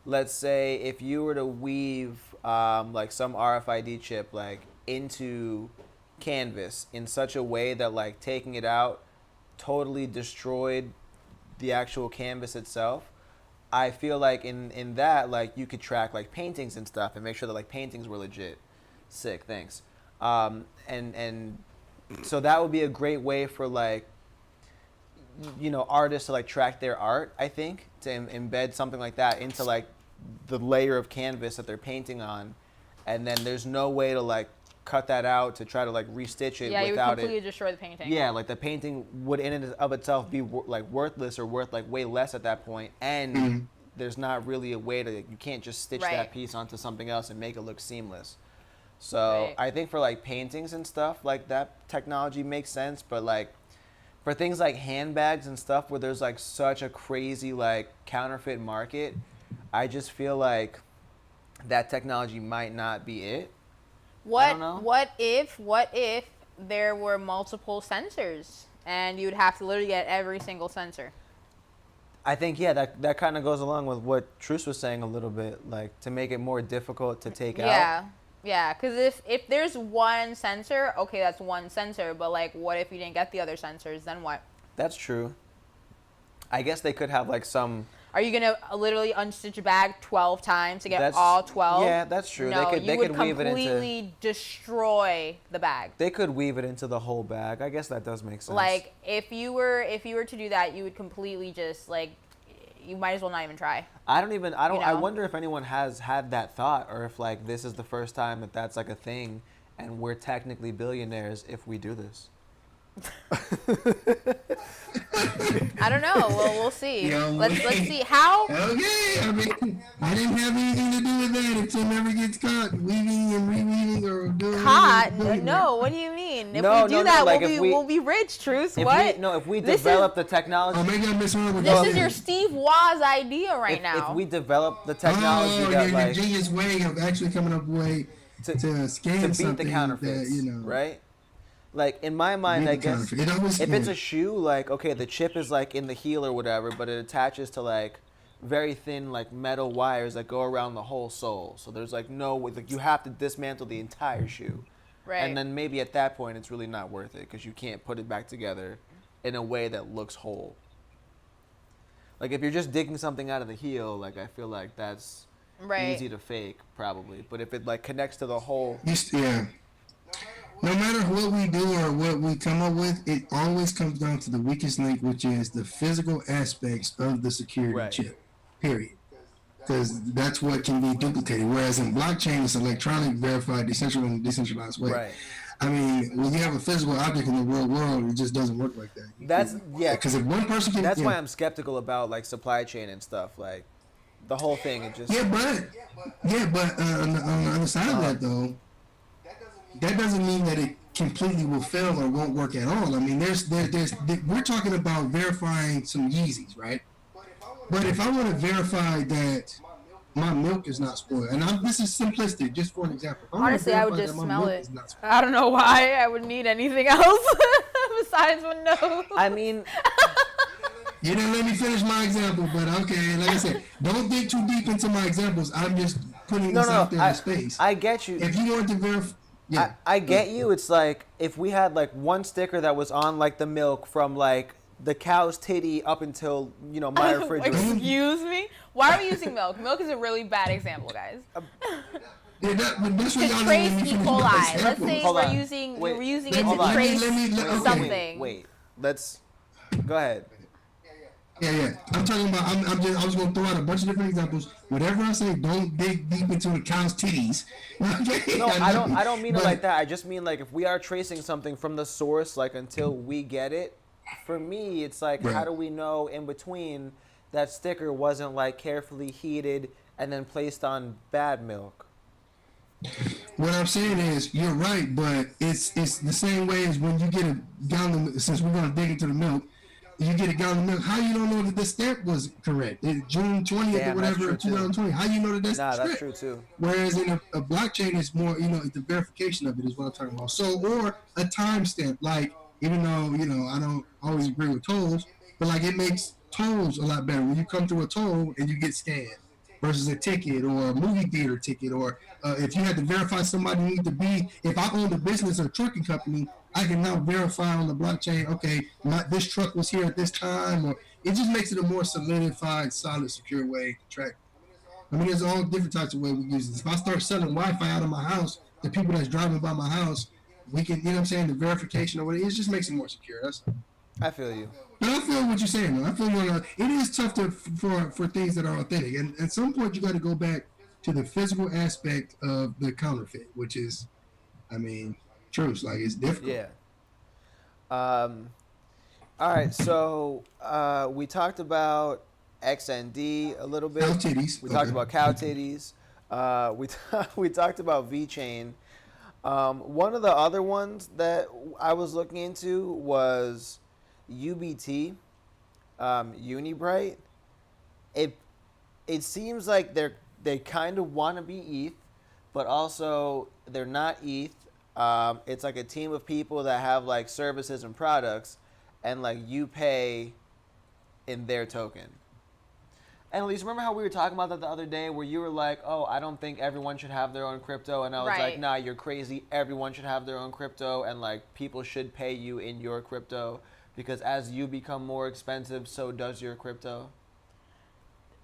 let's say if you were to weave like some RFID chip like into Canvas in such a way that like taking it out totally destroyed the actual canvas itself, I feel like in that like you could track like paintings and stuff and make sure that like paintings were legit. Sick, thanks. And so that would be a great way for like artists to like track their art, I think, to embed something like that into like the layer of canvas that they're painting on, and then there's no way to like cut that out to try to like restitch it Yeah, you would without completely it. destroy the painting. Yeah, like the painting would in and of itself be like worthless or worth like way less at that point, and there's not really a way to, you can't just stitch Right. that piece onto something else and make it look seamless. So Right. I think for like paintings and stuff, like that technology makes sense, but like for things like handbags and stuff where there's like such a crazy like counterfeit market, I just feel like that technology might not be it. I don't know. What if there were multiple sensors and you'd have to literally get every single sensor? I think, yeah, that kind of goes along with what Truce was saying a little bit, like to make it more difficult to take out. Yeah. Yeah, because if there's one sensor, okay, that's one sensor. But like, what if you didn't get the other sensors? Then what? That's true. I guess they could have like some. Are you gonna literally unstitch a bag 12 times to get That's all 12? Yeah, that's true. No, they you would could weave it into. completely destroy the bag. They could weave it into the whole bag. I guess that does make sense. Like if you were to do that, you would completely just like, you might as well not even try. I know? wonder if anyone has had that thought, or if like this is the first time that that's like a thing, and we're technically billionaires if we do this. I don't know. Well, we'll see. Yo, Let's wait. see how. Okay, I mean, I didn't have anything to do with that until never gets caught weaving and reweaving or doing. Caught? anything. No. What do you mean? If No, we do no, no, that, like, we'll be rich. Truce. If What? if we This develop the technology, Oh, maybe I misheard what This you is your said. Steve Woz idea right if now. we develop the technology Oh, that your like ingenious way of actually coming up with a way to, to to scam beat something the counterfeits, that, you know, right? Like in my mind, beat I the guess counterfeit. It always if it's a scams. shoe, like okay, the chip is like in the heel or whatever, but it attaches to like very thin like metal wires that go around the whole sole. So there's like like you have to dismantle the entire shoe, Right. and then maybe at that point it's really not worth it because you can't put it back together in a way that looks whole. Like if you're just digging something out of the heel, like I feel like that's Right. easy to fake probably. But if it like connects to the whole, Yeah. No matter what we do or what we come up with, it always comes down to the weakest link, which is the physical aspects of the security Right. chip. Period. Because that's what can be duplicated. Whereas in blockchain, it's electronic, verified, decentralized way. right? I mean, when you have a physical object in the real world, it just doesn't work like that. Yeah. Because if one person can, That's yeah. why I'm skeptical about like supply chain and stuff. Like the whole thing, it just Yeah, but on the other side of that though, that doesn't mean that it completely will fail or won't work at all. I mean, we're talking about verifying some Yeezys, right? But if I want to verify that my milk is not spoiled, and this is simplistic, just for an example. If I wanna Honestly, I would verify just that my smell milk it. is not spoiled- I don't know why I would need anything else besides one nose. I mean, You didn't let me finish my example, but okay. Like I said, don't dig too deep into my examples. I'm just putting no, this out there no, in space. I get you. If you want to verify, yeah, I get you. It's like if we had like one sticker that was on like the milk from like the cow's titty up until my refrigerator. Excuse me? Why are we using milk? Milk is a really bad example, guys. Yeah, but that's what To y'all trace let me E. finish my coli. Let's example. say Hold we're on. using Wait, we're using let it me- to hold on. trace okay. something. Wait. Let's go ahead. Yeah. I'm talking about. I was going to throw out a bunch of different examples. Whatever I say, don't dig deep into the cow's titties. Okay? No, I don't mean it But- like that. I just mean like if we are tracing something from the source, like until we get it. For me, it's like how Right. do we know in between that sticker wasn't like carefully heated and then placed on bad milk? What I'm saying is, you're right, but it's the same way as when you get a gallon. Since we're going to dig into the milk, you get a gallon of milk. How you don't know that the stamp was correct? It's June 20th or Damn, that's whatever, true, too. 2020. How you know that that's Nah, that's correct? true too. Whereas in a blockchain, it's more, the verification of it is what I'm talking about. So, or a timestamp, like, even though, I don't always agree with tolls, but like it makes tolls a lot better when you come through a toll and you get scanned versus a ticket or a movie theater ticket, or if you had to verify somebody need to be, if I owned a business or a trucking company, I can now verify on the blockchain, okay, this truck was here at this time, or it just makes it a more solidified, solid, secure way to track. I mean, there's all different types of ways we use this. If I start selling Wi-Fi out of my house, the people that's driving by my house, we can, the verification or whatever, it just makes it more secure. That's all. I feel you. But I feel what you're saying, though. I feel it is tough for things that are authentic, and at some point you got to go back to the physical aspect of the counterfeit, which is, truth. Like it's difficult. Yeah. All right. So we talked about XND a little bit. Cow titties. We talked Okay. about cow titties. We talked about VeChain. One of the other ones that I was looking into was UBT, Unibright. It seems like they kind of want to be ETH, but also they're not ETH. It's like a team of people that have like services and products, and like you pay in their token. Annalise, remember how we were talking about that the other day where you were like, oh, I don't think everyone should have their own crypto. And I was like, Right. nah, you're crazy. Everyone should have their own crypto. And like people should pay you in your crypto because as you become more expensive, so does your crypto.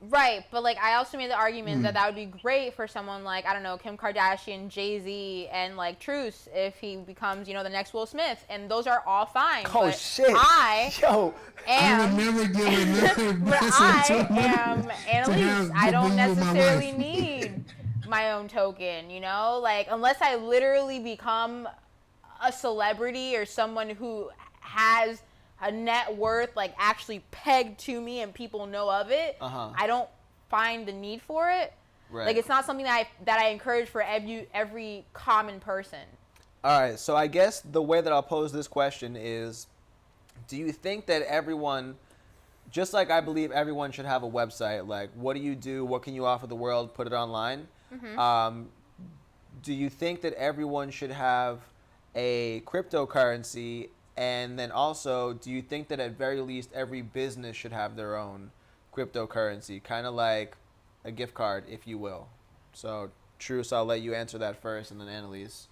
Right, but like I also made the argument that would be great for someone like, I don't know, Kim Kardashian, Jay-Z, and like Truce if he becomes, the next Will Smith, and those are all fine. Oh, but shit. I Yo. I would am, never give another but person I to am Annalise. have I don't to move my necessarily life. need my own token, like unless I literally become a celebrity or someone who has a net worth like actually pegged to me and people know of it. I don't find the need for it. Right. Like it's not something that I encourage for every common person. All right, so I guess the way that I'll pose this question is, do you think that everyone, just like I believe everyone should have a website, like what do you do, what can you offer the world, put it online, do you think that everyone should have a cryptocurrency, and then also, do you think that at very least every business should have their own cryptocurrency, kind of like a gift card, if you will? So, Truce, I'll let you answer that first, and then Annalise,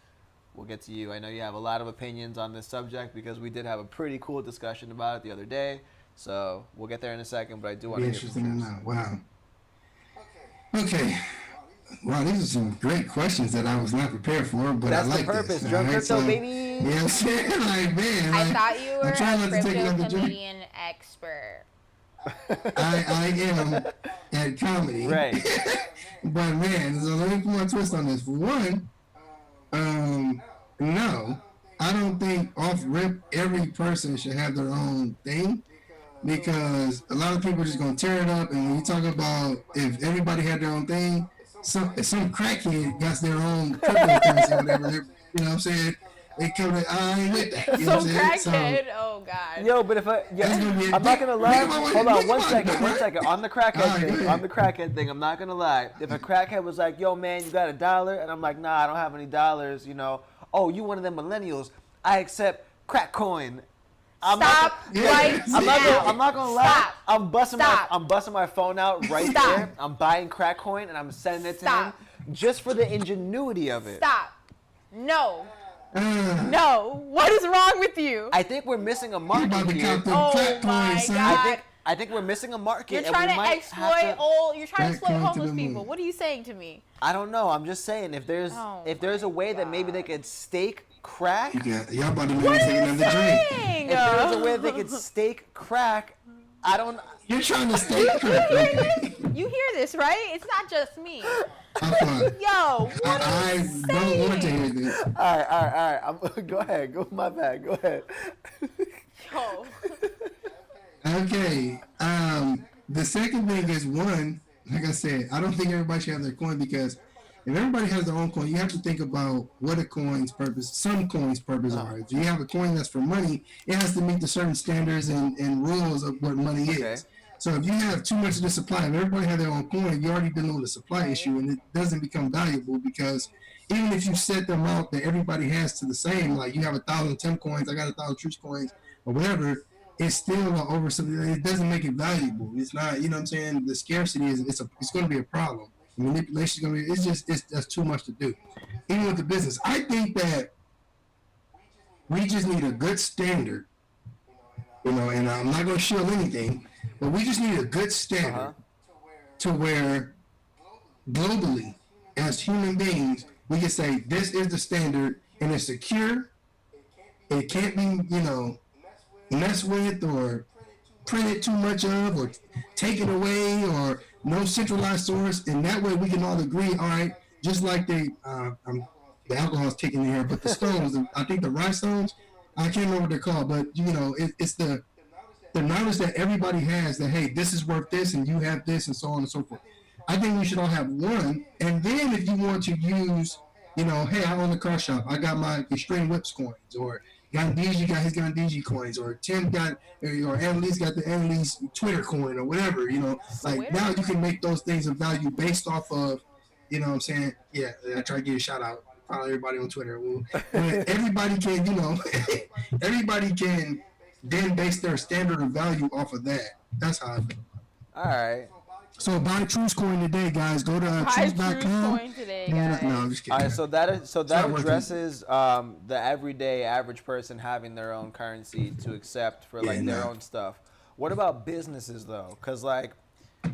we'll get to you. I know you have a lot of opinions on this subject because we did have a pretty cool discussion about it the other day. So we'll get there in a second, but I do want Be to hear interesting from to Truce. know. Wow. Okay. Wow, these are some great questions that I was not prepared for, but That's I the like purpose. this. Drunk All right, crypto, so, baby. You know what I'm saying? Like, man, I like, thought you were I'm trying a not to take crypto another drink. comedian expert. I am at comedy. Right. But man, so let me put my twist on this. For one, no, I don't think off rip every person should have their own thing, because a lot of people are just gonna tear it up. And when you talk about if everybody had their own thing, some crackhead got their own cryptocurrency or whatever. You know what I'm saying? They come to, I ain't with that. You know Some what I'm saying? crackhead. Oh God. Yo, but if That's gonna be a I'm not gonna lie. Think about Hold it. on, Think one about second, it. one second. On the crackhead Alright, thing, go ahead. on the crackhead thing, I'm not gonna lie. If a crackhead was like, "Yo, man, you got $1," and I'm like, "Nah, I don't have any dollars," Oh, you one of them millennials? I accept crack coin. Stop right I'm not gonna lie. Stop. I'm busting my phone out right Stop. there. I'm buying crack coin and I'm sending it to Stop. him just for the ingenuity of it. Stop. No. No. What is wrong with you? I think we're missing a You about market to here. count them Oh crack my coins, son. God. I think we're missing a market. You're and trying we to might have exploit to- You're trying to Back exploit point to homeless the people. moon. What are you saying to me? I don't know. I'm just saying if there's Oh a way that maybe they could stake crack. Y'all about to make me What take are you another drink. saying? If there's a way that they could stake crack, I don't. You're trying to stay crack. Okay. You hear this, right? It's not just me. I'm fine. Yo, what are I you don't want to saying? hear this. All right. Go ahead. Go my bad. Go ahead. Yo. Okay. The second thing is, one, like I said, I don't think everybody should have their coin, because if everybody has their own coin, you have to think about what a coin's purpose, some coins' purpose are. If you have a coin that's for money, it has to meet the certain standards and rules of what money is. Okay. So if you have too much of the supply, if everybody has their own coin, you already dealing with a supply issue, and it doesn't become valuable, because even if you set them out that everybody has to the same, like you have 1,000 Tim coins, I got 1,000 Truth coins, or whatever, it's still over something. It doesn't make it valuable. It's not, you know what I'm saying? The scarcity it's going to be a problem. The manipulation is going to be. It's that's too much to do. Even with the business, I think that we just need a good standard. And I'm not going to shield anything, but we just need a good standard to where globally, as human beings, we can say this is the standard, and it's secure. It can't be, messed with or printed too much of or taken away, or no centralized source. And that way we can all agree, all right, just like the alcohol's kicking in here, but the stones, I think the rhinestones, I can't remember what they're called, but it's the knowledge that everybody has that, hey, this is worth this and you have this and so on and so forth. I think we should all have one. And then if you want to use, hey, I own a car shop, I got my Extreme Whips coins, or Gandhiji got his Gandhiji coins, or Tim got, or Annalise got the Annalise Twitter coin, or whatever, like now you can make those things of value based off of, what I'm saying? Yeah, I try to give a shout out. Follow everybody on Twitter. Well, everybody can, everybody can then base their standard of value off of that. That's how I feel. All right. So buy Truce Coin today, guys. Go to Buy truce.com. Truce Coin today, No, guys. I'm just kidding. All right, so that not working. addresses the everyday average person having their own currency to accept for like their own stuff. What about businesses though? Because like,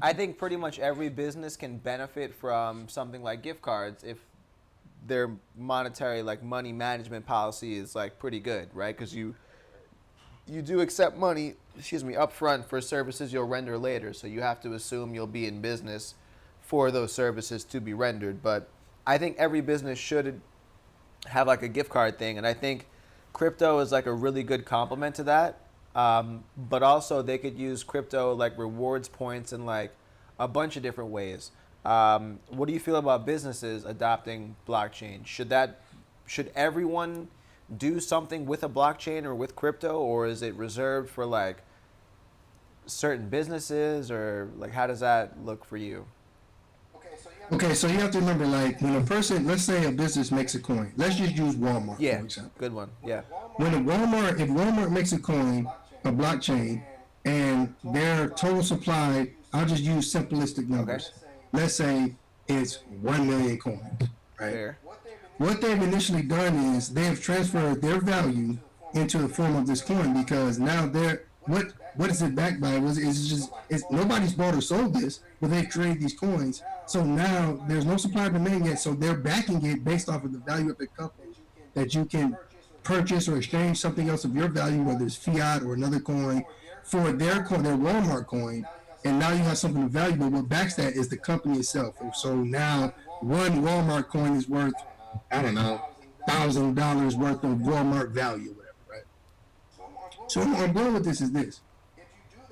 I think pretty much every business can benefit from something like gift cards if their monetary like money management policy is like pretty good, right? Because you do accept money, up front for services you'll render later. So you have to assume you'll be in business for those services to be rendered. But I think every business should have like a gift card thing. And I think crypto is like a really good complement to that. But also they could use crypto like rewards points in like a bunch of different ways. What do you feel about businesses adopting blockchain? Should everyone do something with a blockchain or with crypto, or is it reserved for like certain businesses, or like how does that look for you? Okay, so you have to remember, like, when a person, let's say a business makes a coin. Let's just use Walmart, Yeah, for example. good one. Yeah. If Walmart makes a coin, a blockchain, and their total supply, I'll just use simplistic numbers. Okay. Let's say it's 1 million coins, right? Fair. What they've initially done is they have transferred their value into the form of this coin, because now what is it backed by? Nobody's bought or sold this, but they've created these coins. So now there's no supply and demand yet, so they're backing it based off of the value of the company, that you can purchase or exchange something else of your value, whether it's fiat or another coin, for their coin, their Walmart coin, and now you have something valuable. What backs that is the company itself. And so now one Walmart coin is worth, I don't know, $1,000 worth of Walmart value, whatever, right? So I'm going with this is this.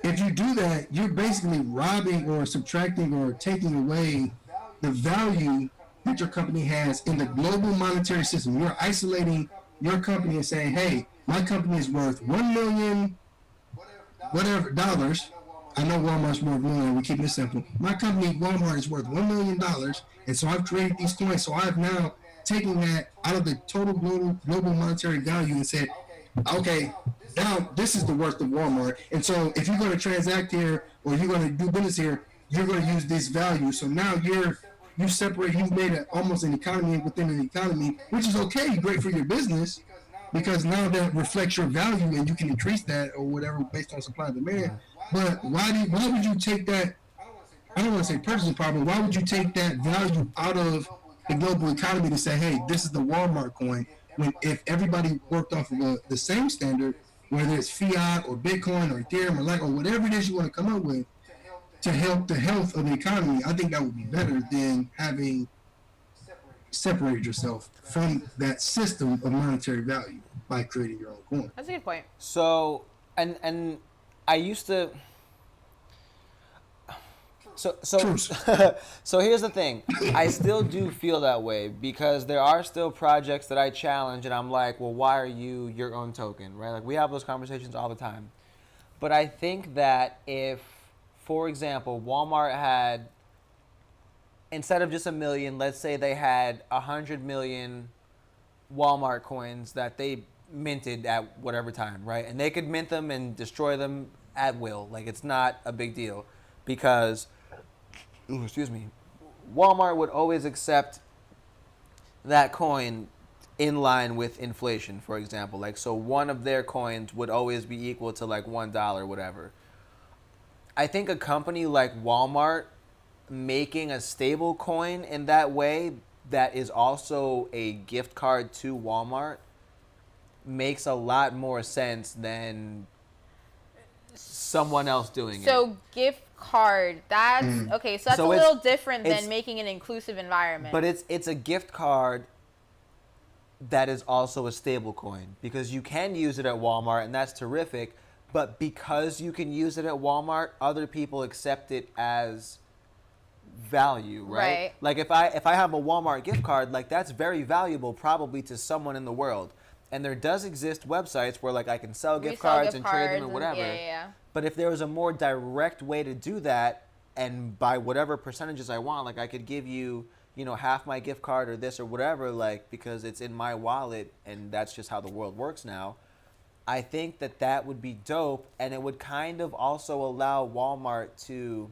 If you do that, you're basically robbing or subtracting or taking away the value that your company has in the global monetary system. You're isolating your company and saying, hey, my company is worth $1 million, whatever dollars. I know Walmart's worth $1 million. We keep it simple. My company, Walmart, is worth $1 million, and so I've created these coins. So I've now taken that out of the total global monetary value and said, okay, now this is the worth of Walmart. And so if you're going to transact here or you're going to do business here, you're going to use this value. So now you've made almost an economy within an economy, which is okay, great for your business, because now that reflects your value and you can increase that or whatever based on supply and demand. But why would you take that? I don't want to say purchasing power, but why would you take that value out of the global economy to say, hey, this is the Walmart coin, when if everybody worked off of the same standard, whether it's fiat or Bitcoin or Ethereum or whatever it is you want to come up with to help the health of the economy, I think that would be better than having separated yourself from that system of monetary value by creating your own coin. That's a good point. So, and I used to. So so here's the thing. I still do feel that way because there are still projects that I challenge and I'm like, well, why are you your own token, right? Like we have those conversations all the time. But I think that if, for example, Walmart had, instead of just 1 million, let's say they had 100 million Walmart coins that they minted at whatever time, right? And they could mint them and destroy them at will. Like it's not a big deal because Walmart would always accept that coin in line with inflation, for example. Like, so one of their coins would always be equal to like $1, whatever. I think a company like Walmart making a stable coin in that way that is also a gift card to Walmart makes a lot more sense than someone else doing it. So gift card, that's okay. So that's So a it's- little different it's- than making an inclusive environment. But it's a gift card that is also a stable coin because you can use it at Walmart and that's terrific. But because you can use it at Walmart, other people accept it as value, right? Right. Like if I have a Walmart gift card, like that's very valuable probably to someone in the world. And there does exist websites where like I can sell gift cards and trade them or whatever. Yeah. But if there was a more direct way to do that, and by whatever percentages I want, like I could give you, half my gift card or this or whatever, like because it's in my wallet and that's just how the world works now. I think that would be dope, and it would kind of also allow Walmart to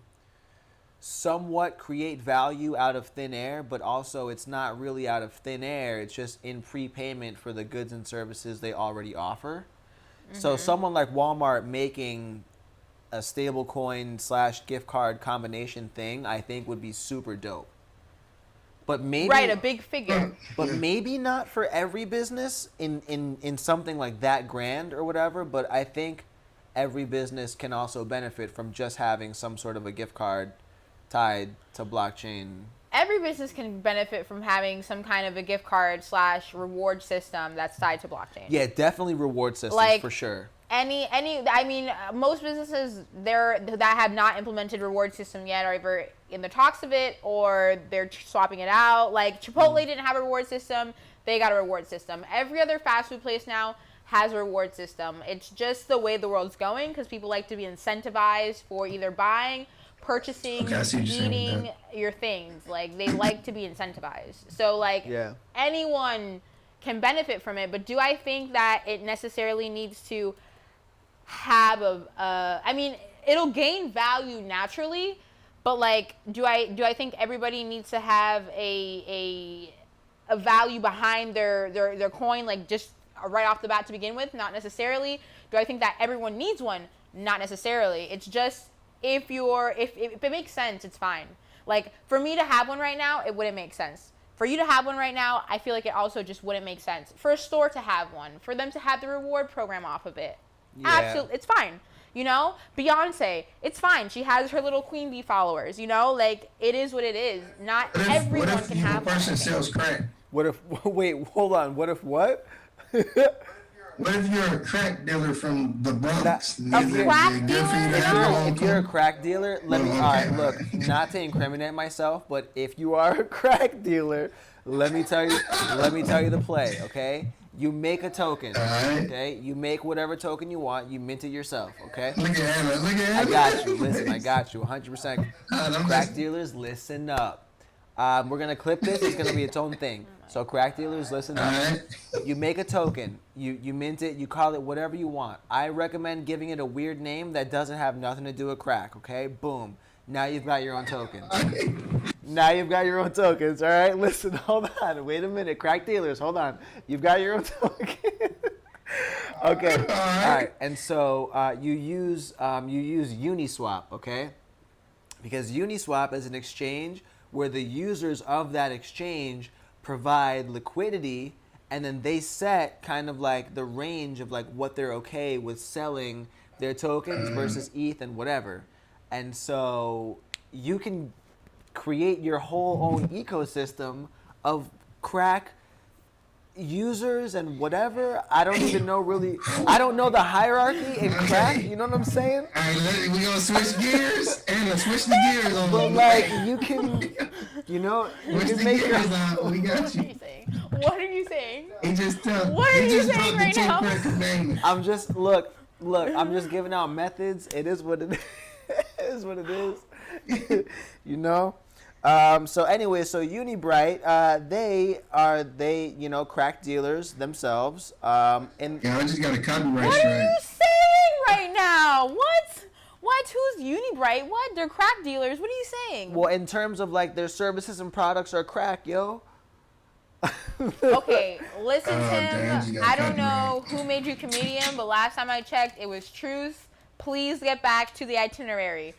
somewhat create value out of thin air, but also it's not really out of thin air. It's just in prepayment for the goods and services they already offer. So someone like Walmart making a stable coin / gift card combination thing, I think would be super dope. But maybe Right, a big figure. but maybe not for every business in something like that grand or whatever. But I think every business can also benefit from just having some sort of a gift card tied to blockchain. Every business can benefit from having some kind of a gift card / reward system that's tied to blockchain. Yeah, definitely reward systems Like, for sure. Most businesses that have not implemented reward system yet are either in the talks of it or they're swapping it out. Like Chipotle didn't have a reward system, they got a reward system. Every other fast food place now has a reward system. It's just the way the world's going because people like to be incentivized for either buying, purchasing, Okay, I see what you're saying with eating that. your things. Like they like to be incentivized. So like Yeah. anyone can benefit from it, but do I think that it necessarily needs to have it'll gain value naturally, but like do I think everybody needs to have a value behind their coin, like just right off the bat to begin with? Not necessarily. Do I think that everyone needs one? Not necessarily. It's just if it makes sense, it's fine. Like for me to have one right now, it wouldn't make sense. For you to have one right now, I feel like it also just wouldn't make sense. For a store to have one, for them to have the reward program off of it, Yeah. absolutely, it's fine. You know, Beyonce, it's fine. She has her little Queen Bee followers. You know, like it is what it is. Not everyone what if can you, a have one. person sells crack? What if wait, hold on. What if what? What if you're a crack dealer from the Bronx? A crack dealer? If you're a crack dealer, all right, look, not to incriminate myself, but if you are a crack dealer, let me tell you the play, okay? You make a token, Alright. okay? You make whatever token you want, you mint it yourself, okay? Look at Anna. Look at Anna. I got you. Listen, I got you 100%. I'm Crack just- dealers, listen up. We're going to clip this. It's going to be its own thing. So crack dealers, listen up. Alright. You make a token. You mint it. You call it whatever you want. I recommend giving it a weird name that doesn't have nothing to do with crack, okay? Boom. Now you've got your own tokens. Now you've got your own tokens, all right? Listen, hold on. Wait a minute. Crack dealers, hold on. You've got your own token. Okay. All right. And so you use Uniswap, okay? Because Uniswap is an exchange where the users of that exchange provide liquidity, and then they set kind of like the range of like what they're okay with selling their tokens versus ETH and whatever. And so you can create your whole own ecosystem of crack users and whatever. I don't even know really. I don't know the hierarchy in crack. You know what I'm saying? All right, we gonna switch gears and switch the gears on. But like you can, you know, you Switch can the make your. gears out. We got What are you. you saying? What are you saying? He just took. What are he you just saying dropped right the now? two commandments. I'm just look. I'm just giving out methods. It is what it is. It is what it is. You know. So anyway, so Unibright, they crack dealers themselves. And Yeah, I just got a copyright What are you strike. saying right now? What? What? Who's Unibright? What? They're crack dealers. What are you saying? well, in terms of like their services and products are crack, yo. Okay, listen, damn, you Tim. got I don't know copyright. who made you comedian, but last time I checked, it was Truth. Please get back to the itinerary.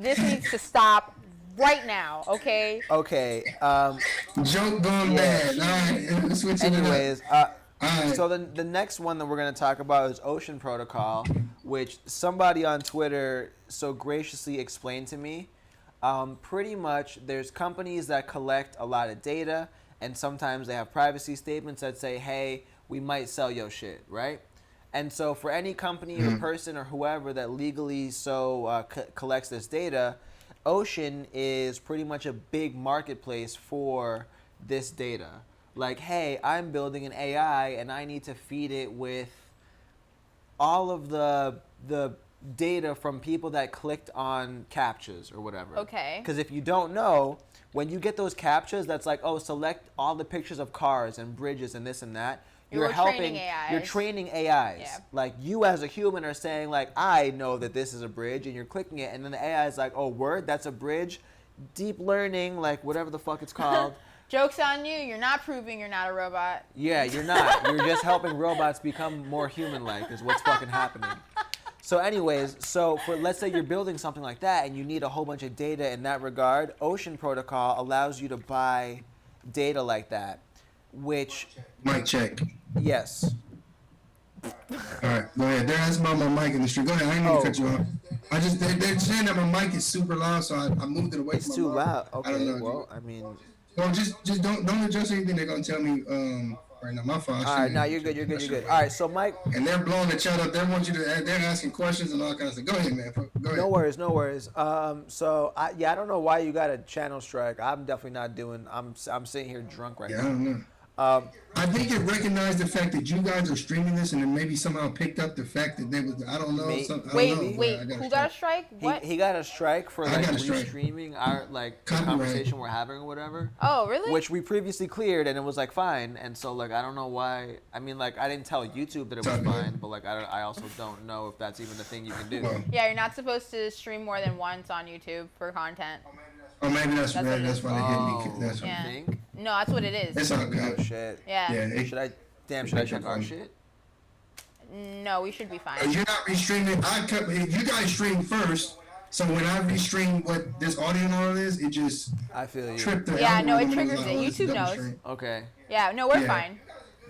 This needs to stop right now. Okay. Okay. Joke going bad. All right, switching Anyways, it up. All right. so the next one that we're going to talk about is Ocean Protocol, which somebody on Twitter so graciously explained to me. Pretty much, there's companies that collect a lot of data, and sometimes they have privacy statements that say, hey, we might sell your shit, right? And so for any company or person or whoever that legally collects this data, Ocean is pretty much a big marketplace for this data. Like, hey, I'm building an AI and I need to feed it with all of the data from people that clicked on CAPTCHAs or whatever. Okay. Because if you don't know, when you get those CAPTCHAs that's like, oh, select all the pictures of cars and bridges and this and that, You're training helping. AIs. You're training AIs. Yeah. Like you as a human are saying like, I know that this is a bridge, and you're clicking it, and then the AI is like, oh, word, that's a bridge. Deep learning, like whatever the fuck it's called. Joke's on you. You're not proving you're not a robot. Yeah, you're not. You're just helping robots become more human-like is what's fucking happening. So anyways, so for let's say you're building something like that and you need a whole bunch of data in that regard, Ocean Protocol allows you to buy data like that, which, Mic check. yes. All right, go ahead. They're asking about my mic in the street. Go ahead. I didn't mean to cut you off. They're saying that my mic is super loud, so I moved it away It's from too my mic. loud. I don't Okay, know. well, I mean... Well, just don't adjust anything. They're gonna tell me right now. My fault. All right, no, you're good, you're good. All right, so Mike... And they're blowing the chat up. They want you to. They're asking questions and all kinds of stuff. Go ahead, man. Go ahead. No worries, no worries. So I don't know why you got a channel strike. I'm definitely not doing. I'm sitting here drunk right Yeah, I now. don't know. I think it recognized the fact that you guys are streaming this, and then maybe somehow picked up the fact that they was. I don't know. May- I don't Wait, know. wait. I Who got a strike? What? He got a strike for I like got a strike. restreaming our like the Copyright. conversation we're having or whatever. Oh, really? Which we previously cleared and it was like fine. And so like I don't know why. I mean like I didn't tell YouTube that it was It's all good. fine, but like I also don't know if that's even the thing you can do. Well, Yeah, you're not supposed to stream more than once on YouTube for content. oh, maybe that's That's what it that's is. why they hit me. Oh, That's you Yeah. what. think? No, that's what it is. It's all Oh good. shit. Yeah. Yeah. Should I check our shit? No, we should be fine. You're not restreaming. You guys stream first, so when I restream what this audio and all is, it just I feel you. tripped the Yeah, no, it algorithm. triggers was it. like, oh, it's YouTube double knows. stream. Okay. Yeah, no, we're Yeah. fine.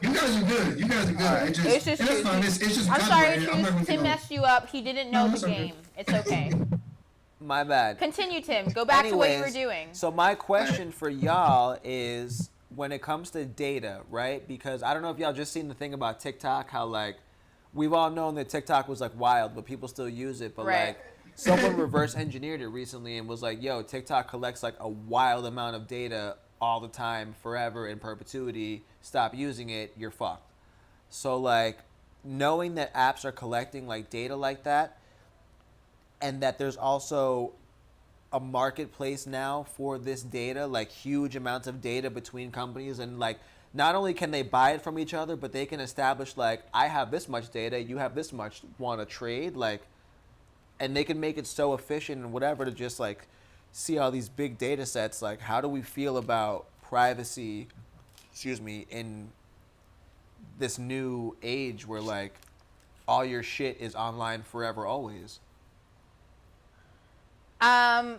You guys are good. You guys are good. It just, It's just and that's Truth. fine. It's just I'm sorry, copyrighted. I'm not Truth. gonna Tim get on- messed you up. He didn't know No, the it's okay. game. It's okay. My bad. Continue, Tim. Go back to what you were Anyways, doing. So my question for y'all is when it comes to data, right? Because I don't know if y'all just seen the thing about TikTok, how like we've all known that TikTok was like wild, but people still use it. But Right. like someone reverse engineered it recently and was like, yo, TikTok collects like a wild amount of data all the time, forever, in perpetuity. Stop using it, you're fucked. So like knowing that apps are collecting like data like that, and that there's also a marketplace now for this data, like huge amounts of data between companies, and like not only can they buy it from each other, but they can establish like I have this much data, you have this much, want to trade, like, and they can make it so efficient and whatever to just like see all these big data sets. Like, how do we feel about privacy, in this new age where like all your shit is online forever always?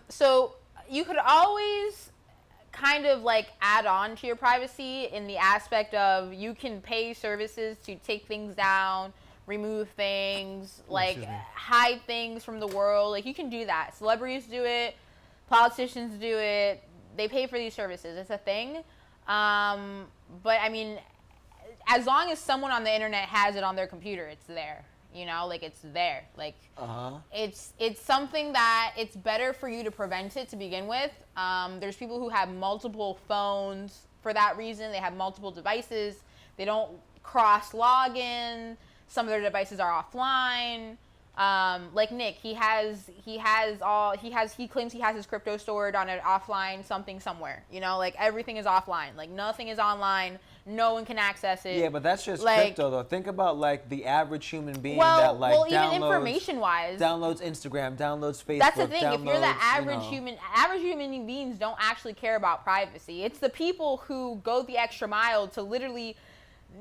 So you could always kind of like add on to your privacy in the aspect of you can pay services to take things down, remove things, like hide things from the world. Like you can do that. Celebrities do it, politicians do it. They pay for these services. It's a thing. But I mean, as long as someone on the internet has it on their computer, it's there. You know, like it's there. Like it's something that it's better for you to prevent it to begin with. There's people who have multiple phones for that reason. They have multiple devices. They don't cross login. Some of their devices are offline. Like Nick, he claims he has his crypto stored on an offline something somewhere. You know, like everything is offline. Like nothing is online. No one can access it. Yeah, but that's just like, crypto though. Think about like the average human being well, that like well, even downloads, information-wise, downloads Instagram, downloads Facebook. that's the thing. If you're the downloads, average human beings don't actually care about privacy. It's the people who go the extra mile to literally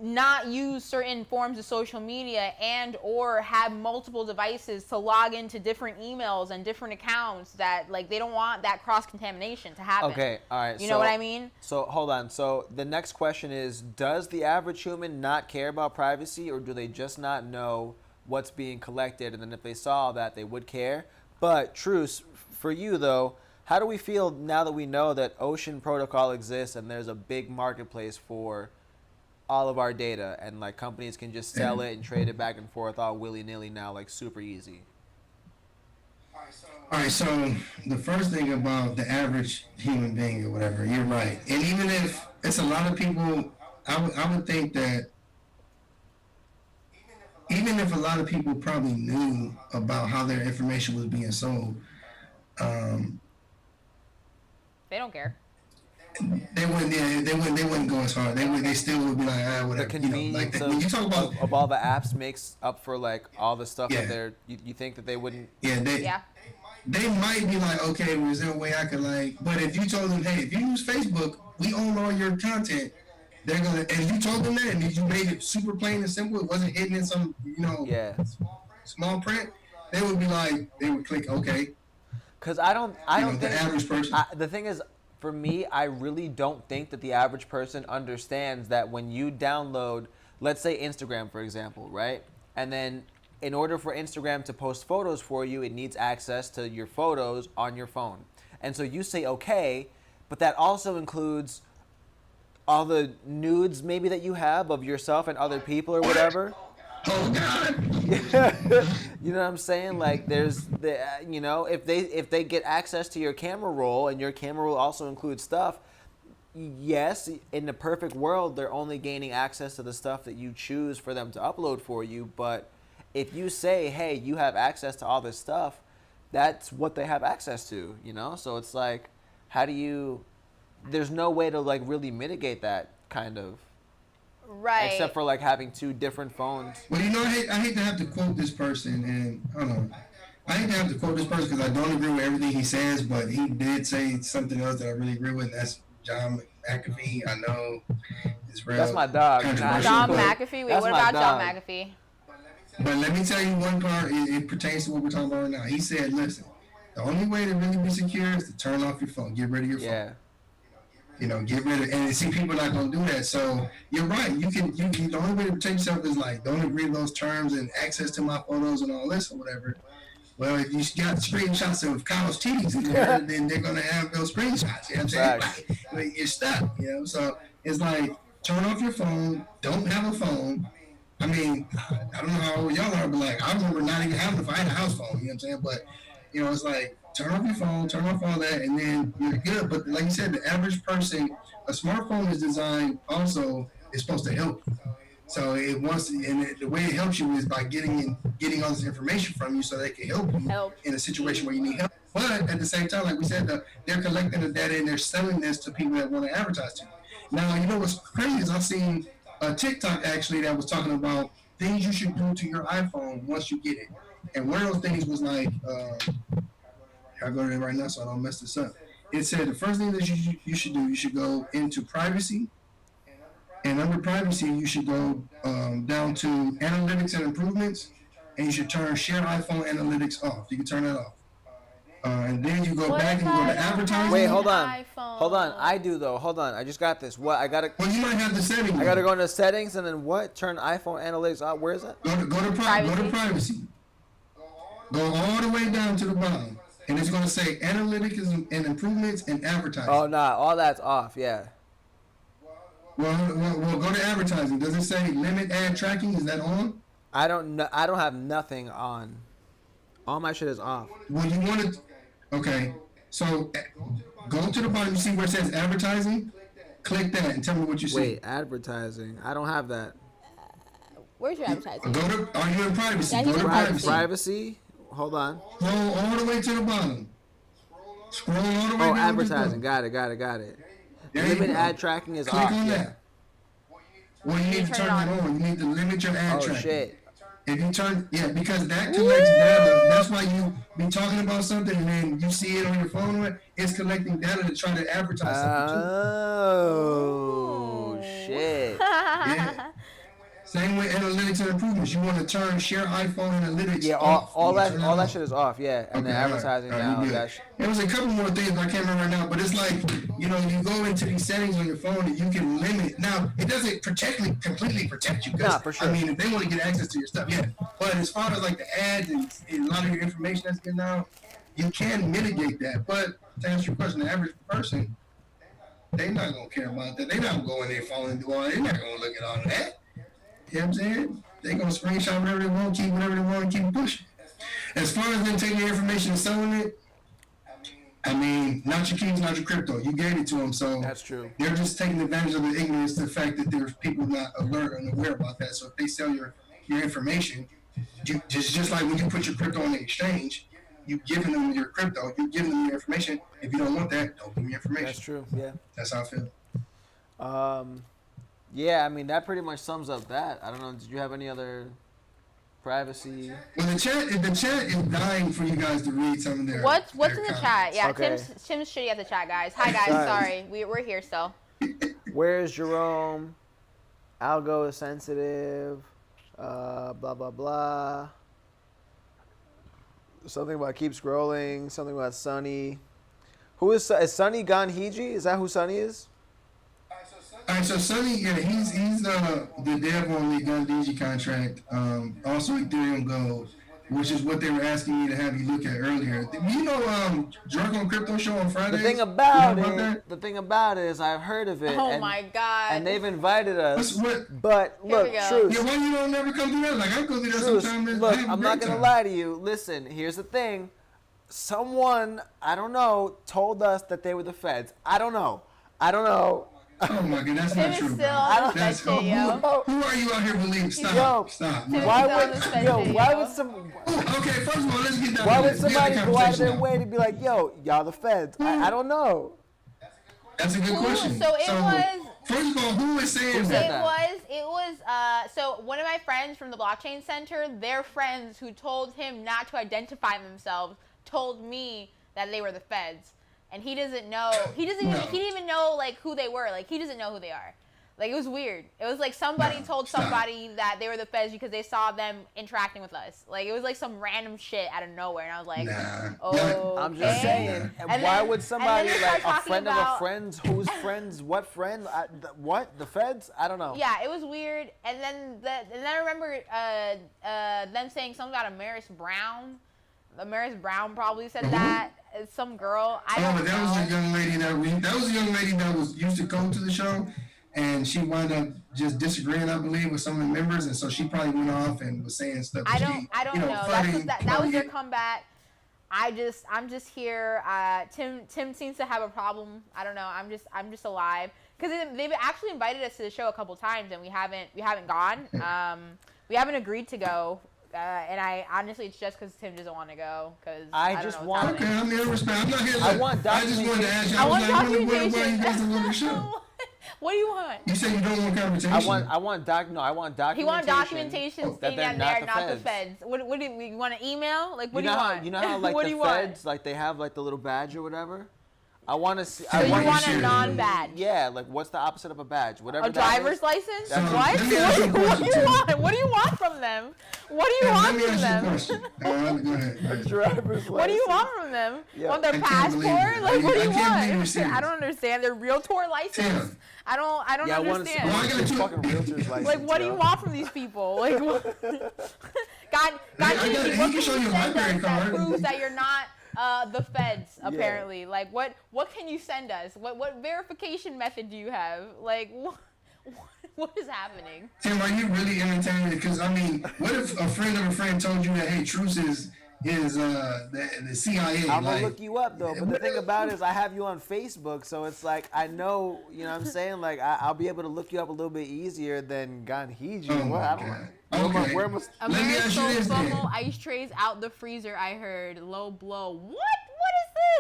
not use certain forms of social media and or have multiple devices to log into different emails and different accounts that like they don't want that cross contamination to happen. Okay, all right. You know what I mean? So hold on. So the next question is: does the average human not care about privacy, or do they just not know what's being collected? And then if they saw that, they would care. But Truce, for you though, how do we feel now that we know that Ocean Protocol exists and there's a big marketplace for all of our data, and like companies can just sell it and trade it back and forth all willy-nilly now, like super easy? All right, so the first thing about the average human being or whatever, you're right. And even if it's a lot of people, I would think that even if a lot of people probably knew about how their information was being sold, They don't care. They wouldn't go as hard. They still would be like, ah, The whatever. You know, like convenience when you talk about, of all the apps makes up for like all the stuff yeah, that they're. You think that they wouldn't? yeah, Yeah. they might be like, okay, well, is there a way I could like? But if you told them, hey, if you use Facebook, we own all your content. They're gonna, and you told them that, and you made it super plain and simple. It wasn't hidden in some, Yeah. small print. They would be like, they would click, okay. Because I don't The think average person. the thing is, for me, I really don't think that the average person understands that when you download, let's say Instagram, for example, right? And then in order for Instagram to post photos for you, it needs access to your photos on your phone. And so you say okay, but that also includes all the nudes maybe that you have of yourself and other people or whatever. Oh God. You know what I'm saying? Like there's the if they get access to your camera roll and your camera roll also includes stuff, yes, in the perfect world they're only gaining access to the stuff that you choose for them to upload for you, but if you say, "Hey, you have access to all this stuff," that's what they have access to, So it's like how do you there's no way to like really mitigate that kind of Right. except for like having two different phones. Well, I hate to have to quote this person, and I don't know. I hate to have to quote this person because I don't agree with everything he says, but he did say something else that I really agree with. And that's John McAfee. I know it's real. That's my dog. controversial, John but- McAfee. Wait, That's what my about John dog. McAfee? But let me tell you one part. It pertains to what we're talking about right now. He said, "Listen, the only way to really be secure is to turn off your phone. Get rid of your phone. Yeah. Get rid of." And see, people not gonna do that. So you're right. You the only way to protect yourself is like don't agree to those terms and access to my photos and all this or whatever. Well, if you got screenshots of Kyle's titties in there, then they're gonna have those screenshots. You know what I'm saying? Right. Like, you're stuck. So it's like turn off your phone. Don't have a phone. I mean, I don't know how old y'all are, but like I remember not even having if I had a house phone. You know what I'm saying? But it's like turn off your phone, turn off all that, and then you're good. But like you said, the average person, a smartphone is designed also is supposed to help you. So it wants to, and the way it helps you is by getting all this information from you, so they can help you in a situation where you need help. But at the same time, like we said, they're collecting the data and they're selling this to people that want to advertise to you. Now, what's crazy is I've seen a TikTok actually that was talking about things you should do to your iPhone once you get it. And one of those things was like, I'll go to it right now so I don't mess this up. It said the first thing that you should do, you should go into privacy. And under privacy, you should go down to analytics and improvements. And you should turn share iPhone analytics off. You can turn that off. And then you go back and go to advertising. Wait, hold on. iPhone. Hold on. I do though. Hold on. I just got this. What? Well, you might have the settings. I gotta go into settings and then what? Turn iPhone analytics off. Where is that? Go to privacy. Go all the way down to the bottom. And it's going to say analytics and improvements and advertising. Oh nah, all that's off. Yeah. Well, go to advertising. Does it say limit ad tracking? Is that on? I don't know. I don't have nothing on. All my shit is off. Well, you want to. Okay. So go to the bottom. You see where it says advertising? Click that and tell me what you see. Wait, advertising. I don't have that. Where's your advertising? Are you in privacy? Yeah, Go he's to in privacy. Privacy. Hold on. Scroll all the way to the bottom. Scroll all the way Oh, down. advertising. Got it. There you Limit go. ad tracking is Click off. on Yeah. that. Well, you need to turn it on. You need to limit your ad Oh tracking. shit. If you turn, because that collects data. That's why you be talking about something and then you see it on your phone. It's collecting data to try to advertise something too. Oh shit. Yeah. Same with analytics and improvements. You want to turn share iPhone analytics Yeah, off. all You that turn it all that off. shit is off. Yeah, and the Okay, all right. advertising All right, now. you good. That's There was a couple more things I can't remember right now, but it's like you go into these settings on your phone and you can limit. Now it doesn't completely protect you. 'Cause, Nah, for sure. I mean, if they want to get access to your stuff, yeah. But as far as like the ads and a lot of your information that's getting out, you can mitigate that. But to answer your question, the average person, they're not gonna care about that. They're not gonna go in their phone and do all that. They're not gonna look at all of that. You know what I'm saying? They're gonna screenshot whatever they want, keep whatever they want, and keep pushing. As far as them taking your information and selling it, I mean, not your keys, not your crypto. You gave it to them, so That's true. they're just taking advantage of the ignorance, the fact that there's people not alert and aware about that. So if they sell your information, just like when you put your crypto on the exchange, you giving them your crypto, you giving them your information. If you don't want that, don't give me your information. That's true. Yeah. That's how I feel. Yeah, I mean that pretty much sums up that. I don't know. Did you have any other privacy? Well, the chat is dying for you guys to read some of their. What's their in the comments. chat? Yeah, Okay. Tim's shitty at the chat, guys. Hi guys, Guys. sorry, we're here still. Where's Jerome? Algo is sensitive. Blah blah blah. Something about keep scrolling. Something about Sunny. Who is Sunny Ganhiji? Is that who Sunny is? All right, so Sonny, yeah, he's the dev on the Gandhi contract, also Ethereum Gold, which is what they were asking me to have you look at earlier. You know, Drunk on Crypto show on Friday. The thing about it is I've heard of it. Oh and, my god. And they've invited us. But Here look, we go. Truce. Yeah, why you don't never come through that? Like I go through that Truce, sometimes. look, I have a I'm great not gonna time. lie to you. Listen, here's the thing. Someone, I don't know, told us that they were the feds. I don't know. Oh my god, that's Tim not is true, still bro. on the That's fed shit, yo. who are you out here believing? Stop, Yo. stop. Tim No. Why is still on would the fed shit, yo. some Okay, first of all, let's get down why to would this. We somebody had the go out of conversation their now. way to be like, yo, y'all the feds? I don't know. That's a good question. So it was. First of all, who is saying Who said that? It was so one of my friends from the blockchain center, their friends who told him not to identify themselves told me that they were the feds. And he doesn't know, he didn't even know like who they were. Like he doesn't know who they are. Like it was weird. It was like somebody told somebody that they were the feds because they saw them interacting with us. Like it was like some random shit out of nowhere. And I was like, oh, I'm just saying. And why then- would somebody and then they like start a friend talking of a about- friend's whose friends? What friend? What the feds? I don't know. Yeah, it was weird. And then I remember them saying something about Amaris Brown. Amaris Brown probably said that. Some girl. I don't know. That was a young lady that was used to come to the show, and she wound up just disagreeing, I believe, with some of the members, and so she probably went off and was saying stuff. I don't know. That was their comeback. I'm just here. Tim seems to have a problem. I don't know. I'm just alive because they've actually invited us to the show a couple times and we haven't gone. We haven't agreed to go. And I honestly, it's just because Tim doesn't want to go. Because I just want. Okay, I'm here. Respect. I'm not here. I want I just wanted to ask you. I want why documentation. you guys don't go to the show? What do you want? You say you don't want conversation. I want documentation. He wants documentation stating that they're not the feds. feds. What do you want? An email? Like what do you How, want? you know how like what the do you want? feds like they have like the little badge or whatever. I want to see. So you want a non-badge? Yeah, like what's the opposite of a badge? Whatever. A driver's license? That's- What? Let me ask you a What do you question, want? What do you want from them? What do you want Let me from ask you a them? question. Go ahead. Driver's license. What do you want from them? Yeah. Want their I can't believe passport? it. Like what do you I can't believe you're want? serious. I don't understand. Their realtor license? Tim. I don't Yeah, I want to see understand. Well, I gotta do- fucking realtor's license. Like what do you yo. want from these people? Like what? God, he Gigi, can what can show you you a send library us that card. proves that you're not the feds? Apparently, like what can you send us? What verification method do you have? Like what is happening? Tim, are you really entertaining? Because I mean, what if a friend of a friend told you that hey, Truce is the CIA? I'm gonna like, look you up though, but the thing about it is I have you on Facebook, so it's like I know, you know what I'm saying? Like I'll be able to look you up a little bit easier than Ganhiji. Oh my I God. don't know. Okay. Where must Let me American ask you this sold then. FOMO ice trays out the freezer. I heard low blow. What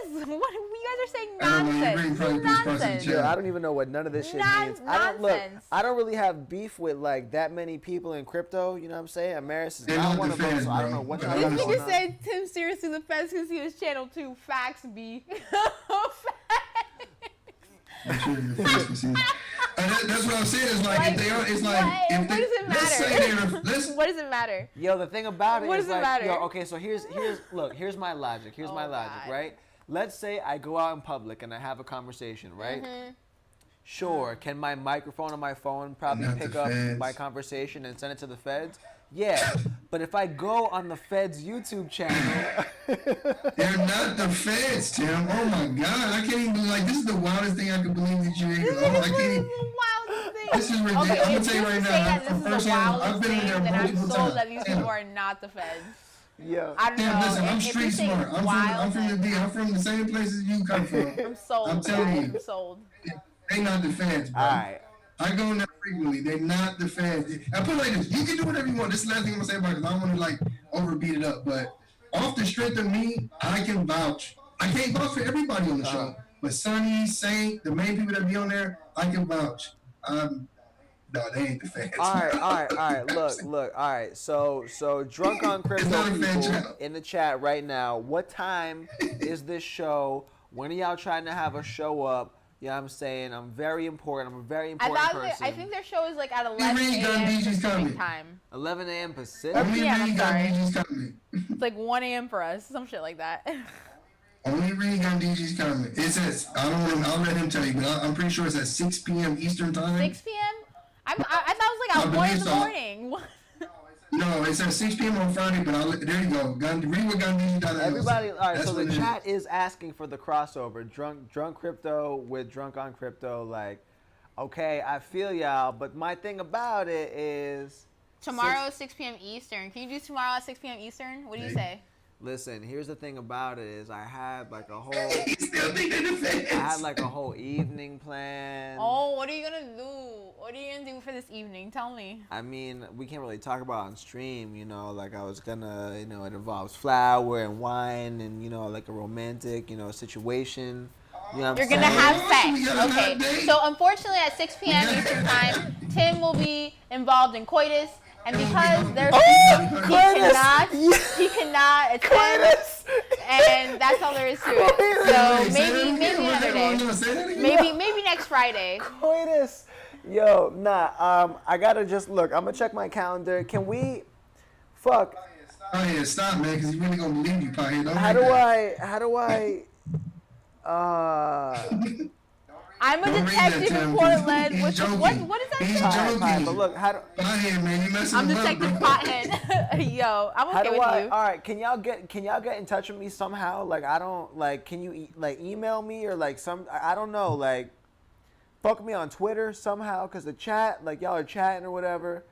is this? What you guys are saying I don't know, you're nonsense. bringing This is probably this person nonsense. to- Yeah, I don't even know what none of this shit means. Nonsense. I don't really have beef with like that many people in crypto. You know what I'm saying? Amaris is They're not not one the of those. feds, So I don't bro. know what the This hell This is going nigga on. said Tim seriously the feds because he was channel 2. Facts B. I'm sure you're facing. That's what I'm saying. Is like, if they are, it's like what? if What they, does it let's say matter? they're let's What does it matter? Yo, the thing about it What is does it like, matter? yo, okay, so here's my logic. Here's Oh, my logic, God. right? Let's say I go out in public and I have a conversation, right? Mm-hmm. Sure, can my microphone on my phone probably Not the pick up feds. my conversation and send it to the feds? Yeah, but if I go on the feds YouTube channel, they're not the feds, Tim. Oh my God, I can't even like this is the wildest thing I can believe that you ain't. This Oh, I is can't. the even- wildest thing. This is ridiculous. Okay, I'm gonna if tell you you right say now. that From this is the firsthand, I've wildest been in thing, there then I'm multiple sold times. that these Tim, people are not the feds. yo, I don't Tim, know. listen, I'm If you street say smart. it's I'm wild, from the then D. I'm from the same places you come from. I'm sold. I'm telling guys. you. I'm sold. They not the feds, bro. all right. I go in there frequently. They're not the feds. I put it like this. You can do whatever you want. This is the last thing I'm gonna say about it because I don't want to like overbeat it up. But off the strength of me, I can vouch. I can't vouch for everybody on the show, but Sonny, Saint, the main people that be on there, I can vouch. No, they ain't the fans. All right. Look. All right. So drunk on It's crypto not a fan people channel. in the chat right now. What time is this show? When are y'all trying to have a show up? You know what I'm saying? I'm very important. I'm a very important person. I think their show is like at Only 11 Reed Gun a.m. DG's Pacific coming. time. 11 a.m. Pacific. Only Yeah, I'm Reed got sorry. DG's coming. It's like 1 a.m. for us, some shit like that. Only Reed got DG's coming. It says, I'll let him tell you, but I'm pretty sure it's at 6 p.m. Eastern time. 6 p.m. I thought it was like I at 1 in believe the so. morning. What? No, it's at 6 p.m. on Friday, but there you go. Read what Gun DG does. Everybody, all right. That's So what the it chat is asking for the crossover, drunk crypto with drunk on crypto. Like, okay, I feel y'all, but my thing about it is Tomorrow 6 p.m. Eastern. Can you do tomorrow at 6 p.m. Eastern? What do you say? Listen, here's the thing about it is I had like a whole, He still think they're the fans. I had like a whole evening plan. Oh, what are you gonna do? What are you gonna do for this evening? Tell me. I mean, we can't really talk about it on stream, you know, like I was gonna, you know, it involves flour and wine and, you know, like a romantic, you know, situation. You know what You're I'm gonna saying? have sex. We got a hot Okay. date. So unfortunately at 6 p.m. We got- Eastern time, Tim will be involved in coitus, and because there's he cannot attend, and that's all there is to it. So maybe another day. Maybe next Friday. Coitus. Yo, nah, I gotta just look. I'm gonna check my calendar. Can we, fuck, Oh yeah, stop, man, because he's really gonna believe you, Pie. Don't how do do that. I'm a Don't read detective that, in Tim. Portland. He's What joking. what is that? He's shit? joking. but look, how do, Pie, man, you messing I'm him up, Detective bro. Pothead. Yo, I'm how okay do with I, you. all right, can y'all get in touch with me somehow? Like, I don't, like, can you, like, email me or, like, I don't know, like, fuck me on Twitter somehow, because the chat, like, y'all are chatting or whatever.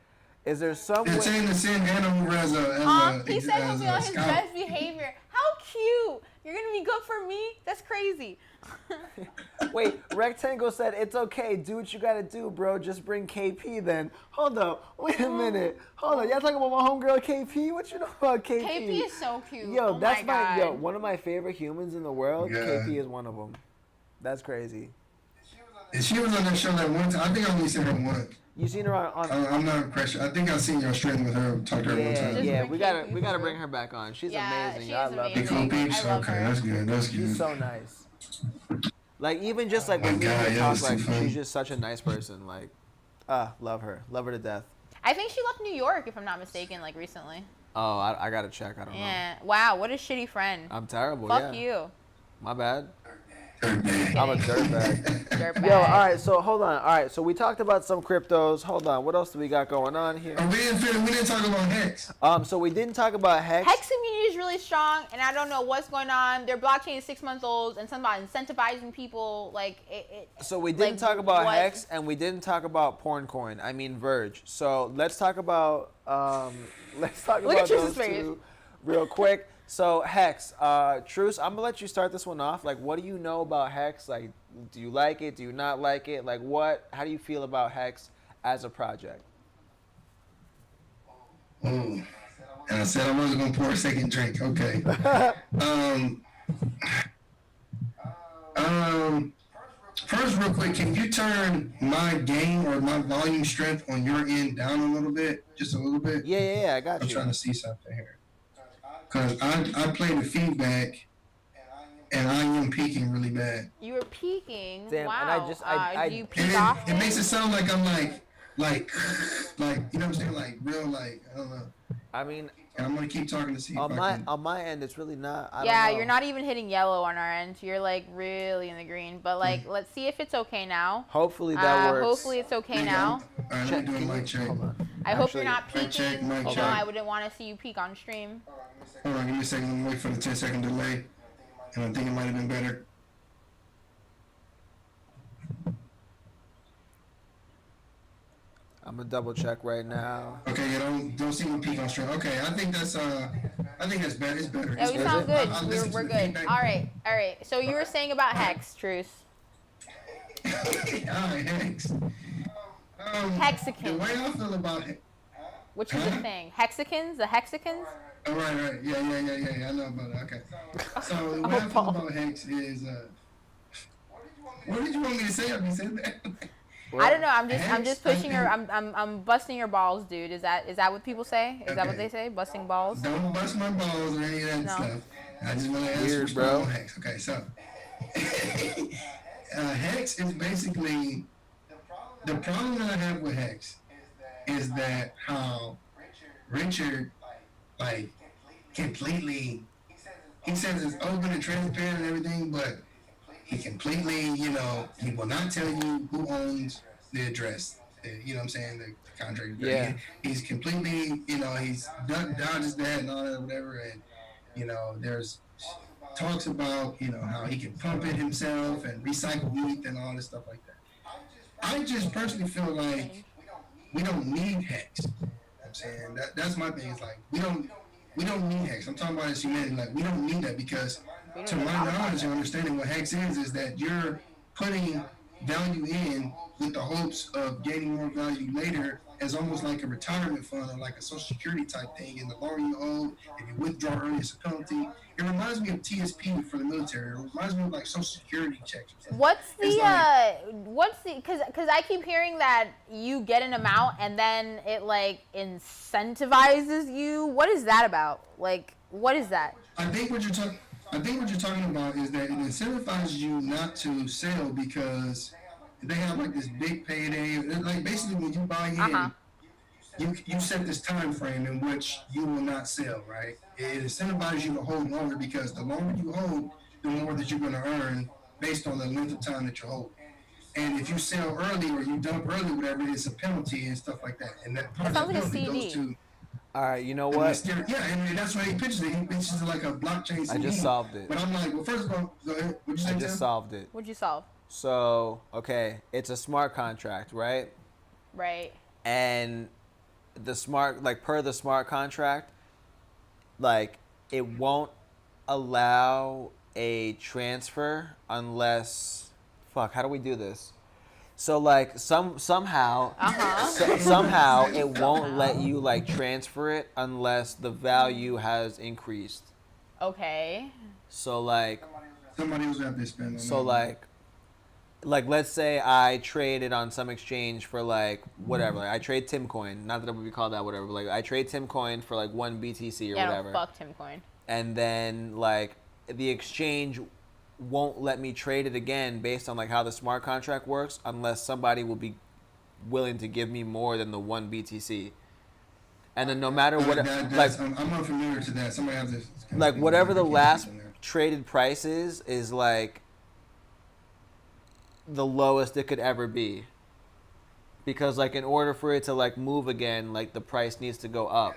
Is there some They're way? saying to send Hannah over as a He said he'll be on his scout. best behavior. How cute! You're gonna be good for me? That's crazy. Wait, Rectangle said, it's okay, do what you gotta do, bro. Just bring KP then. Hold up, wait a minute. Hold up, y'all talking about my homegirl KP? What you know about KP? KP is so cute. Yo, oh that's my God. one of my favorite humans in the world. Yeah. KP is one of them. That's crazy. And she was on that show that one time. I think I only seen her once. You seen her on I'm not impressed. I think I seen you on stream with her, talked to her one time. yeah, bring we gotta KP bring her back on. She's Yeah, amazing. she I is love Big her. amazing. cool peeps. I love Okay, her. that's good. That's good. She's so nice. Like even just like when My we God, yeah, talk, that's like too funny. she's just such a nice person. Like, love her to death. I think she left New York, if I'm not mistaken, like recently. Oh, I gotta check. I don't know. Yeah. Wow, what a shitty friend. I'm terrible. Fuck yeah. you. My bad. Dirtbag. I'm a dirtbag. Dirtbag. Yo, all right. So hold on. All right. So we talked about some cryptos. Hold on. What else do we got going on here? Oh, we didn't talk about Hex. So we didn't talk about Hex. Hex community is really strong, and I don't know what's going on. Their blockchain is 6 months old, and something about incentivizing people. Like it So we didn't like, talk about what? Hex, and we didn't talk about Porncoin. I mean Verge. So let's talk about Look about at Truce's those face. two real quick. So Hex, Truce, I'm gonna let you start this one off. Like, what do you know about Hex? Like, do you like it? Do you not like it? Like, what? How do you feel about Hex as a project? Oh, and I said I wasn't gonna pour a second drink. Okay. First, real quick, can you turn my gain or my volume strength on your end down a little bit, just a little bit? Yeah, I got I'm you. trying to see something here. Cause I play the feedback, and I am peaking really bad. You were peaking. Damn, wow. and I just- I- do you And peak off? it makes it sound like I'm like, you know what I'm saying, like real, like I don't know. I mean, And I'm gonna keep talking to see if I can. on my end, it's really not. I Yeah, don't know. you're not even hitting yellow on our end. You're like really in the green. But like, let's see if it's okay now. Hopefully that works. Hopefully it's okay now. All right, let me do a mic check. Hold on. I hope you're Actually- not Mic check, peaking. mic You know, check. I wouldn't want to see you peak on stream. Hold on, give me a second. Let me wait for the 10-second delay. And I think it might have been better. I'm gonna double check right now. Okay, yeah, don't see me peak on stream. Okay, I think that's better. It's better. Yeah, It's we better. sound good. I'll listen to We're the good. feedback. All right. So you were saying about Hex, Truce. Alright, Hex. The Hexicans. way I feel about it, Which is a thing. Hexicans? The Hexicans? Oh, right. Yeah. I know about it. Okay. So the way I feel Paul. about Hex is, what did you want me to say after you said that? I don't know. I'm Hex, just pushing your. I'm busting your balls, dude. Is that what people say? Is that what Okay. they say? Busting balls? Don't bust my balls or any of that No. stuff. I just want to ask Weird, you bro. on Hex. Okay, so Hex is basically the problem that I have with Hex is that how Richard like completely he says it's open and transparent and everything, but he completely, he will not tell you who owns the address. You know what I'm saying? The contract. Yeah. He's completely, he's dodges that and all that, whatever. And, there's talks about, how he can pump it himself and recycle meat and all this stuff like that. I just personally feel like we don't need Hex. You know what I'm saying? That's my thing. It's like, we don't need Hex. I'm talking about as humanity. Like, we don't need that because to my knowledge and understanding what Hex is that you're putting value in with the hopes of gaining more value later as almost like a retirement fund or like a social security type thing. And the longer you hold, if you withdraw early, it's a penalty. It reminds me of TSP for the military. It reminds me of like social security checks. What's It's the because I keep hearing that you get an amount and then it like incentivizes you. What is that about? Like, what is that? I think what you're talking about is that it incentivizes you not to sell because they have like this big payday. Like basically when you buy in, you set this time frame in which you will not sell, right? It incentivizes you to hold longer because the longer you hold, the more that you're going to earn based on the length of time that you hold. And if you sell early or you dump early, whatever, it's a penalty and stuff like that. And that part of the sounds like a penalty CD. goes to. All right, you know And what? yeah, and that's why he pitches it. He pitches it like a blockchain CD. I just solved it. But I'm like, well, first of all, go ahead. What'd you say, I Tim? just solved it. What'd you solve? So, okay, it's a smart contract, right? Right. And per the smart contract, like it won't allow a transfer unless how do we do this? So like somehow it won't let you like transfer it unless the value has increased. Okay. So like Somebody else have to spend on so that. like let's say I traded on some exchange for like whatever. Like I trade Timcoin, not that it would be called that, whatever. But like I trade Timcoin for like 1 BTC or whatever. No, fuck Timcoin. And then like the exchange won't let me trade it again based on like how the smart contract works unless somebody will be willing to give me more than the 1 BTC. And then no matter what, like I'm unfamiliar to that. Somebody has to. like whatever the last traded price is like the lowest it could ever be. Because like in order for it to like move again, like the price needs to go up.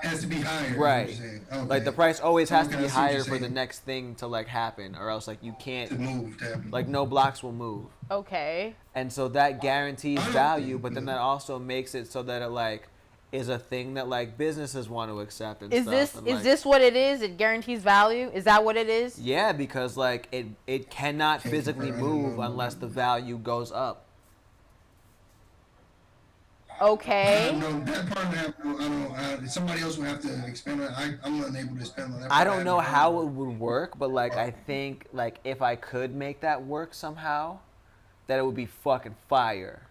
Has to be higher. Right. Okay. Like the price always has to Okay, be I see what higher you're for the saying. next thing to like happen, or else like you To can't move, to happen. like no blocks will move. Okay. And so that guarantees I don't value, think- but then that also makes it so that it like is a thing that like businesses want to accept and Is stuff. this and, is like, this what it is? It guarantees value? Is that what it is? Yeah, because like it cannot Can't physically compare, I don't move know. unless the value goes up. Okay. No, that part I don't. Somebody else will have to expand on it. I'm unable to expand on that. I part. don't know haven't how heard it would work, but like I think like if I could make that work somehow, that it would be fucking fire.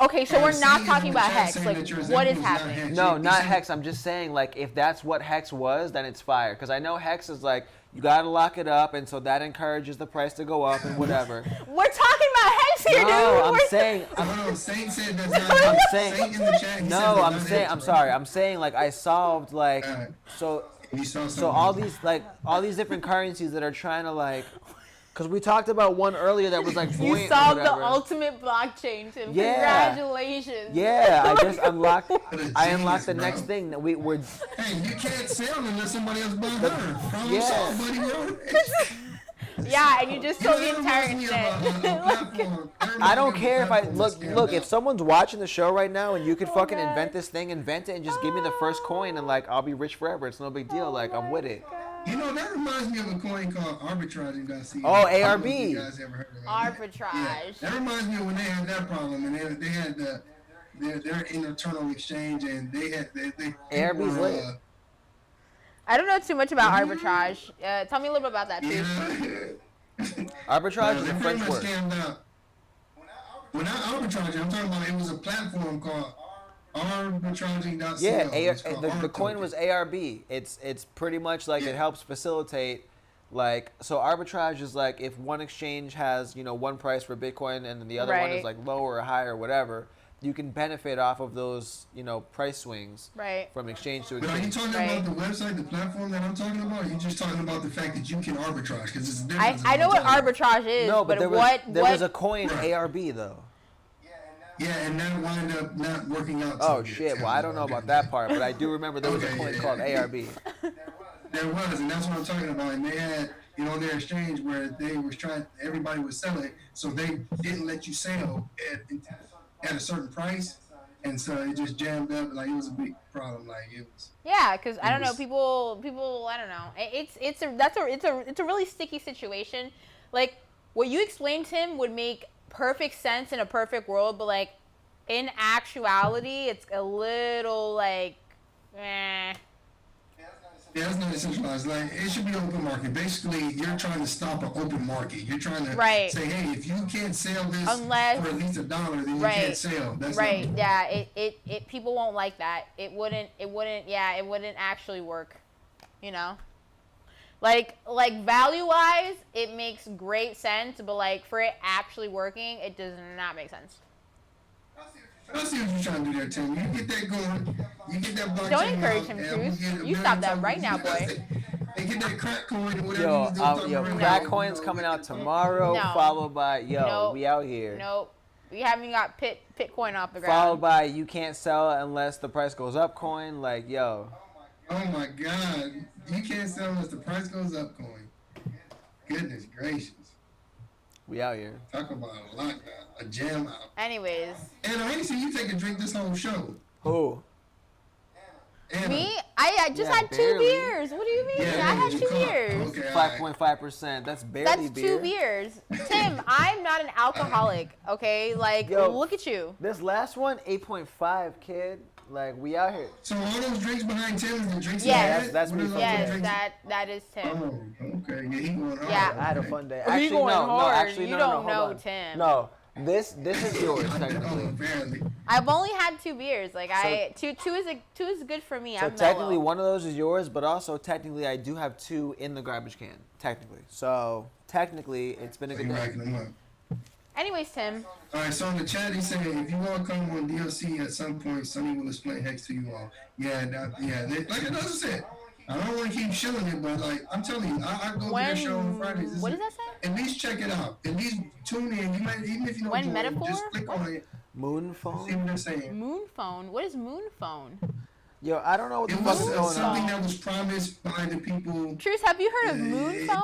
Okay, so we're See, not in talking the about chat Hex. saying Like, that your what is example not happening? Hex. No, You not said- Hex. I'm just saying, like, if that's what Hex was, then it's fire. Because I know Hex is like, you gotta lock it up, and so that encourages the price to go up and whatever. We're talking about Hex here, dude. No, I'm We're- saying, No, Saint said that's not. I'm saying, Saint in the chat. He said no, that's I'm not saying, Hex, I'm bro. sorry. I'm saying, like, I solved, like, Alright. so You saw so all something. these, all these different currencies that are trying to, like, because we talked about one earlier that was, like, You buoyant or solved the whatever. ultimate blockchain, Tim. Yeah. Congratulations. Yeah, I just unlocked, a I unlocked genius, the bro. next thing that we're, Hey, you can't sell unless somebody else buy her. Problem yeah. solved, buddy, bro. Yeah, and you just You know, told the that entire reminds me of a internet. platform. That I reminds don't me of a care if I platform look. that scammed Look, if out. someone's watching the show right now and you could fucking God. invent this thing, invent it, and just give me the first coin, and like I'll be rich forever. It's no big deal. Like I'm with it. You know, that reminds me of a coin called arbitraging.co. Oh, I don't know ARB. if you guys ever heard of it. Yeah. Arbitrage. That reminds me of when they had that problem and they had their internal exchange and they ARB's were, lit. I don't know too much about arbitrage. Tell me a little bit about that, too. Yeah. Arbitrage is They a pretty French much word. scammed out. Well, not arbitraging. I'm talking about it was a platform called arbitraging.co. Yeah, It's called the ARB coin token. was ARB. It's pretty much like it helps facilitate, like, so arbitrage is like if one exchange has, one price for Bitcoin and then the other one is Right. like lower or higher or whatever, you can benefit off of those, price swings Right. from exchange to But are you exchange. talking Right. about the website, the platform that I'm talking about? Or are you just talking about the fact that you can arbitrage? Because it's a difference. I know what arbitrage is, No, but there was a coin Right. ARB though. Yeah, and that wound up not working out. Oh so good. shit! Well, I don't know about that part, but I do remember there was a Okay, coin yeah. called ARB. There was, and that's what I'm talking about. And they had, their exchange where they was everybody was selling, so they didn't let you sell at a certain price, and so it just jammed up. Like, it was a big problem. Like, it was. Yeah, because I don't know, was- people. I don't know. It's a really sticky situation. Like what you explained, Tim, would make perfect sense in a perfect world, but like in actuality, it's a little like, eh. Yeah, it's not decentralized. Like, it should be open market. Basically, you're trying to stop an open market. You're trying to Right. say, hey, if you can't sell this Unless- for at least $1, then you Right. can't sell. That's Right. not, Yeah. It people won't like that. It wouldn't. Yeah. It wouldn't actually work. Like value wise, it makes great sense, but like for it actually working, it does not make sense. I see what you're trying to do there, Tim. You get that going. You get that blockchain. Don't encourage out, him, and Cruz. we'll get a You million stop that right tokens. now, boy. And get that crack coin or whatever Yo, you was talking yo, about. crack No. coins coming out tomorrow, No. followed by Nope. we out here. Nope. We haven't got Pitcoin off the Followed ground. by you can't sell unless the price goes up coin. Like, yo, Oh my God. You can't sell unless the price goes up coin. Goodness gracious. we out here. Talk about a lockdown, a jam out. Anyways, And I ain't seen you take a drink this whole show. Who? Anna. me, I just Yeah, had 2 barely. beers. What do you mean? Yeah, I had you 2 caught. beers. Okay, all right. 5.5%. That's barely That's beer. 2 beers. Tim, I'm not an alcoholic, okay? Like, Yo. look at you. This last one, 8.5, kid. Like, we out here. So all those drinks behind Tim is the drinks Yes. he had? That's What me are those from Yes, Tim. drinks? that is Tim. Oh, okay. Yeah, he going hard. Yeah. I had a Okay. fun day. Oh, you Actually, going no, hard. actually, You no, don't no, hold know on. Tim. No, this is yours technically. Apparently. I've only had 2 beers. Like two is good for me. So I'm technically, mellow. one of those is yours, but also technically, I do have 2 in the garbage can. Technically, so technically, it's been a So good you day. racking them up. Anyways, Tim. All right, so in the chat, he said, if you all come on DLC at some point, Sonny will explain Hex to you all. Yeah, like I said, I don't want to keep shilling it, but like I'm telling you, I go to their show on Fridays. What does that say? At least check it out. At least tune in. You might, even if you don't When join, Metaphor? just click on it. Moon See phone. what they're saying. Moon phone. What is moon phone? Yo, I don't know what the It fuck was is going something on. that was promised by the people. Truce, have you heard of Yeah, moon it- phone?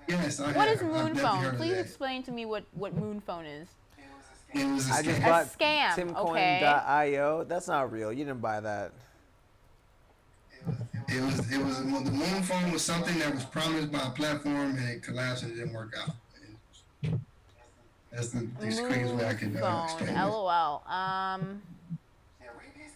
Yes, I What have. is I've moon definitely phone? heard of Please that. explain to me what moon phone is. It was a I just scam. bought scam, timcoin.io. That's not real. You didn't buy that. It was the moon phone was something that was promised by a platform and it collapsed and it didn't work out. That's the quickest way I can Phone. explain it. LOL.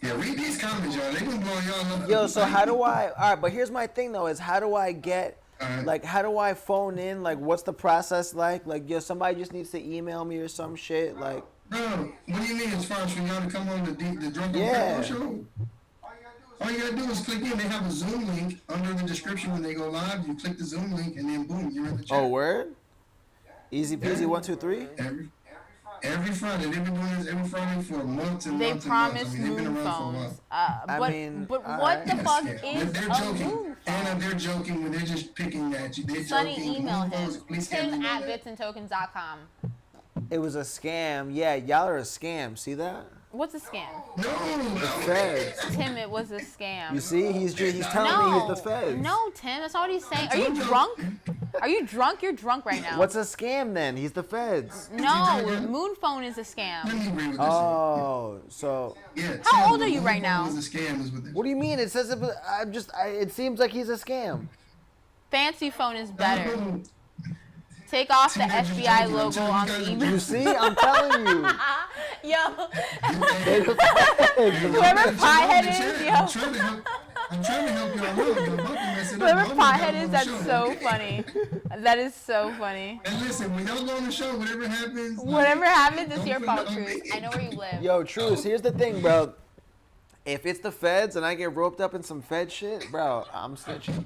Yeah, read these comments, y'all. They gonna blow y'all up. Yo, so how do I? All right, but here's my thing though: is how do I get? Alright. Like, how do I phone in? Like, what's the process like? Like, yo, somebody just needs to email me or some shit. Like, Bro, what do you mean as far as for y'all to come on the Drunken Yeah. Crowd show? All you gotta do is click in. They have a Zoom link under the description when they go live. You click the Zoom link and then boom, you're in the chat. oh, word? Easy peasy, 1, 2, 3. Every Friday. They've been doing this every Friday for months and They months and months. promise I mean, they've been moon around for a while. phones. I mean, but alright. what the fuck Yeah. is They're a joking. moon Anna, phone? they're joking when they're just picking at you. They're Sonny, joking. email Moon him. phones, please can't Tim email at that. bitsandtokens.com. It was a scam. Yeah, y'all are a scam. See that? What's a scam? No, Feds. Tim, it was a scam. You see, he's telling me he's the feds. No, Tim, that's not what he's saying. Are you drunk? Are you drunk? You're drunk right now. What's a scam then? He's the feds. No, moon phone is a scam. Let me agree with this. Oh, so Yeah, How Tim, old are you Moon right phone now? was a scam, is what they what do you mean? It says it. But it seems like he's a scam. Fancy phone is better. No. Take off the See, they're just FBI joking. I'm logo telling you on guys the are email. You see, I'm telling you. Yo, They're the feds. whoever I'm piehead trying is, to yo. help. I'm trying to help y'all out. Y'all about to mess it up. Whoever Y'all wanna pothead go is, on the that's show. so funny. That is so funny. And listen, when y'all go on the show, whatever happens, Whatever happens, it's don't your put fault, it on Truth. me. I know where you live. Yo, Truce, here's the thing, bro. If it's the feds and I get roped up in some Fed shit, bro, I'm snitching.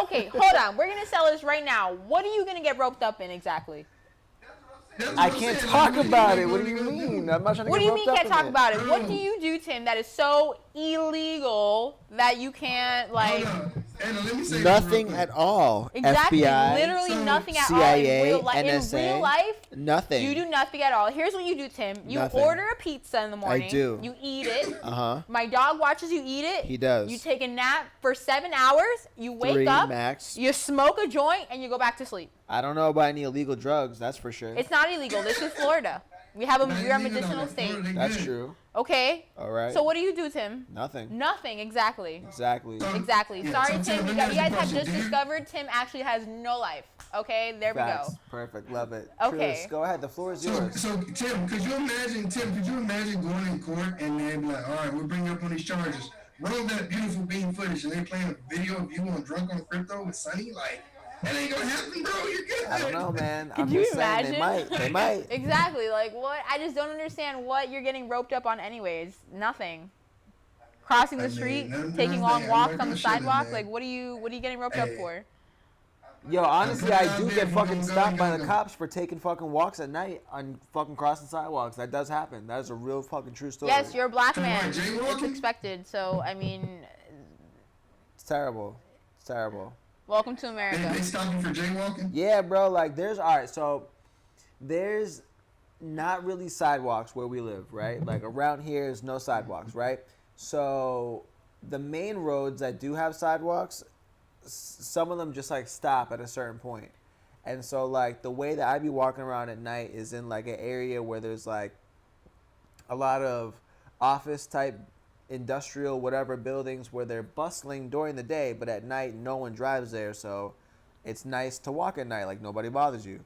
Okay, hold on. We're going to sell this right now. What are you going to get roped up in exactly? That's what I I'm can't saying. talk Like, about it. what What do you you gonna mean? I'm not trying to What do get you mean roped can't up talk in about it? What Bro. do you do, Tim, that is so illegal that you can't, like... Hold up. Anna, let me say this real Nothing quick. at all. Exactly, FBI, literally So, nothing at CIA, all in real life. NSA, In real life, nothing. you do nothing at all. Here's what you do, Tim. You Nothing. order a pizza in the morning. do. You eat it. Uh-huh. My dog watches you eat it. He does. You take a nap for 7 hours. You wake 3 up. max. You smoke a joint and you go back to sleep. I don't know about any illegal drugs, that's for sure. It's not illegal. This is Florida. We're a medicinal state. That's true. Okay. All right. So what do you do, Tim? Nothing. Nothing. Exactly. Exactly. Exactly. Yeah, Sorry, so Tim. let You me guys ask you a have question. just Do you- discovered Tim actually has no life. Okay. There we Facts. go. Perfect. Love it. Okay. Truce, go ahead. The floor is So, yours. so Tim, could you imagine going in court and they'd be like, all right, we'll bring you up on these charges. Roll that beautiful bean footage and they playing a video of you on Drunk on Crypto with Sonny? Like, that ain't gonna happen, bro. You're good. I don't know, man. Could I'm you just saying they imagine? might. They might. Exactly. Like what? I just don't understand what you're getting roped up on anyways. Nothing. Crossing I the mean, street, nothing- taking nothing. long I'm walks not on the gonna shit it, sidewalk. man. Like what are you getting roped up Hey. for? Yo, honestly, I do get fucking Go, stopped by the go. cops for taking fucking walks at night on fucking crossing sidewalks. That does happen. That is a real fucking true story. Yes, you're a black So man. what, It's jaywalking? expected. So I mean, It's terrible. It's terrible. welcome to They America. stop you for jaywalking? Yeah, bro. Like, there's not really sidewalks where we live, right? Like around here is no sidewalks, right? So the main roads that do have sidewalks, some of them just like stop at a certain point. And so like the way that I be walking around at night is in like an area where there's like a lot of office type industrial whatever buildings where they're bustling during the day, but at night no one drives there, so it's nice to walk at night, like nobody bothers you.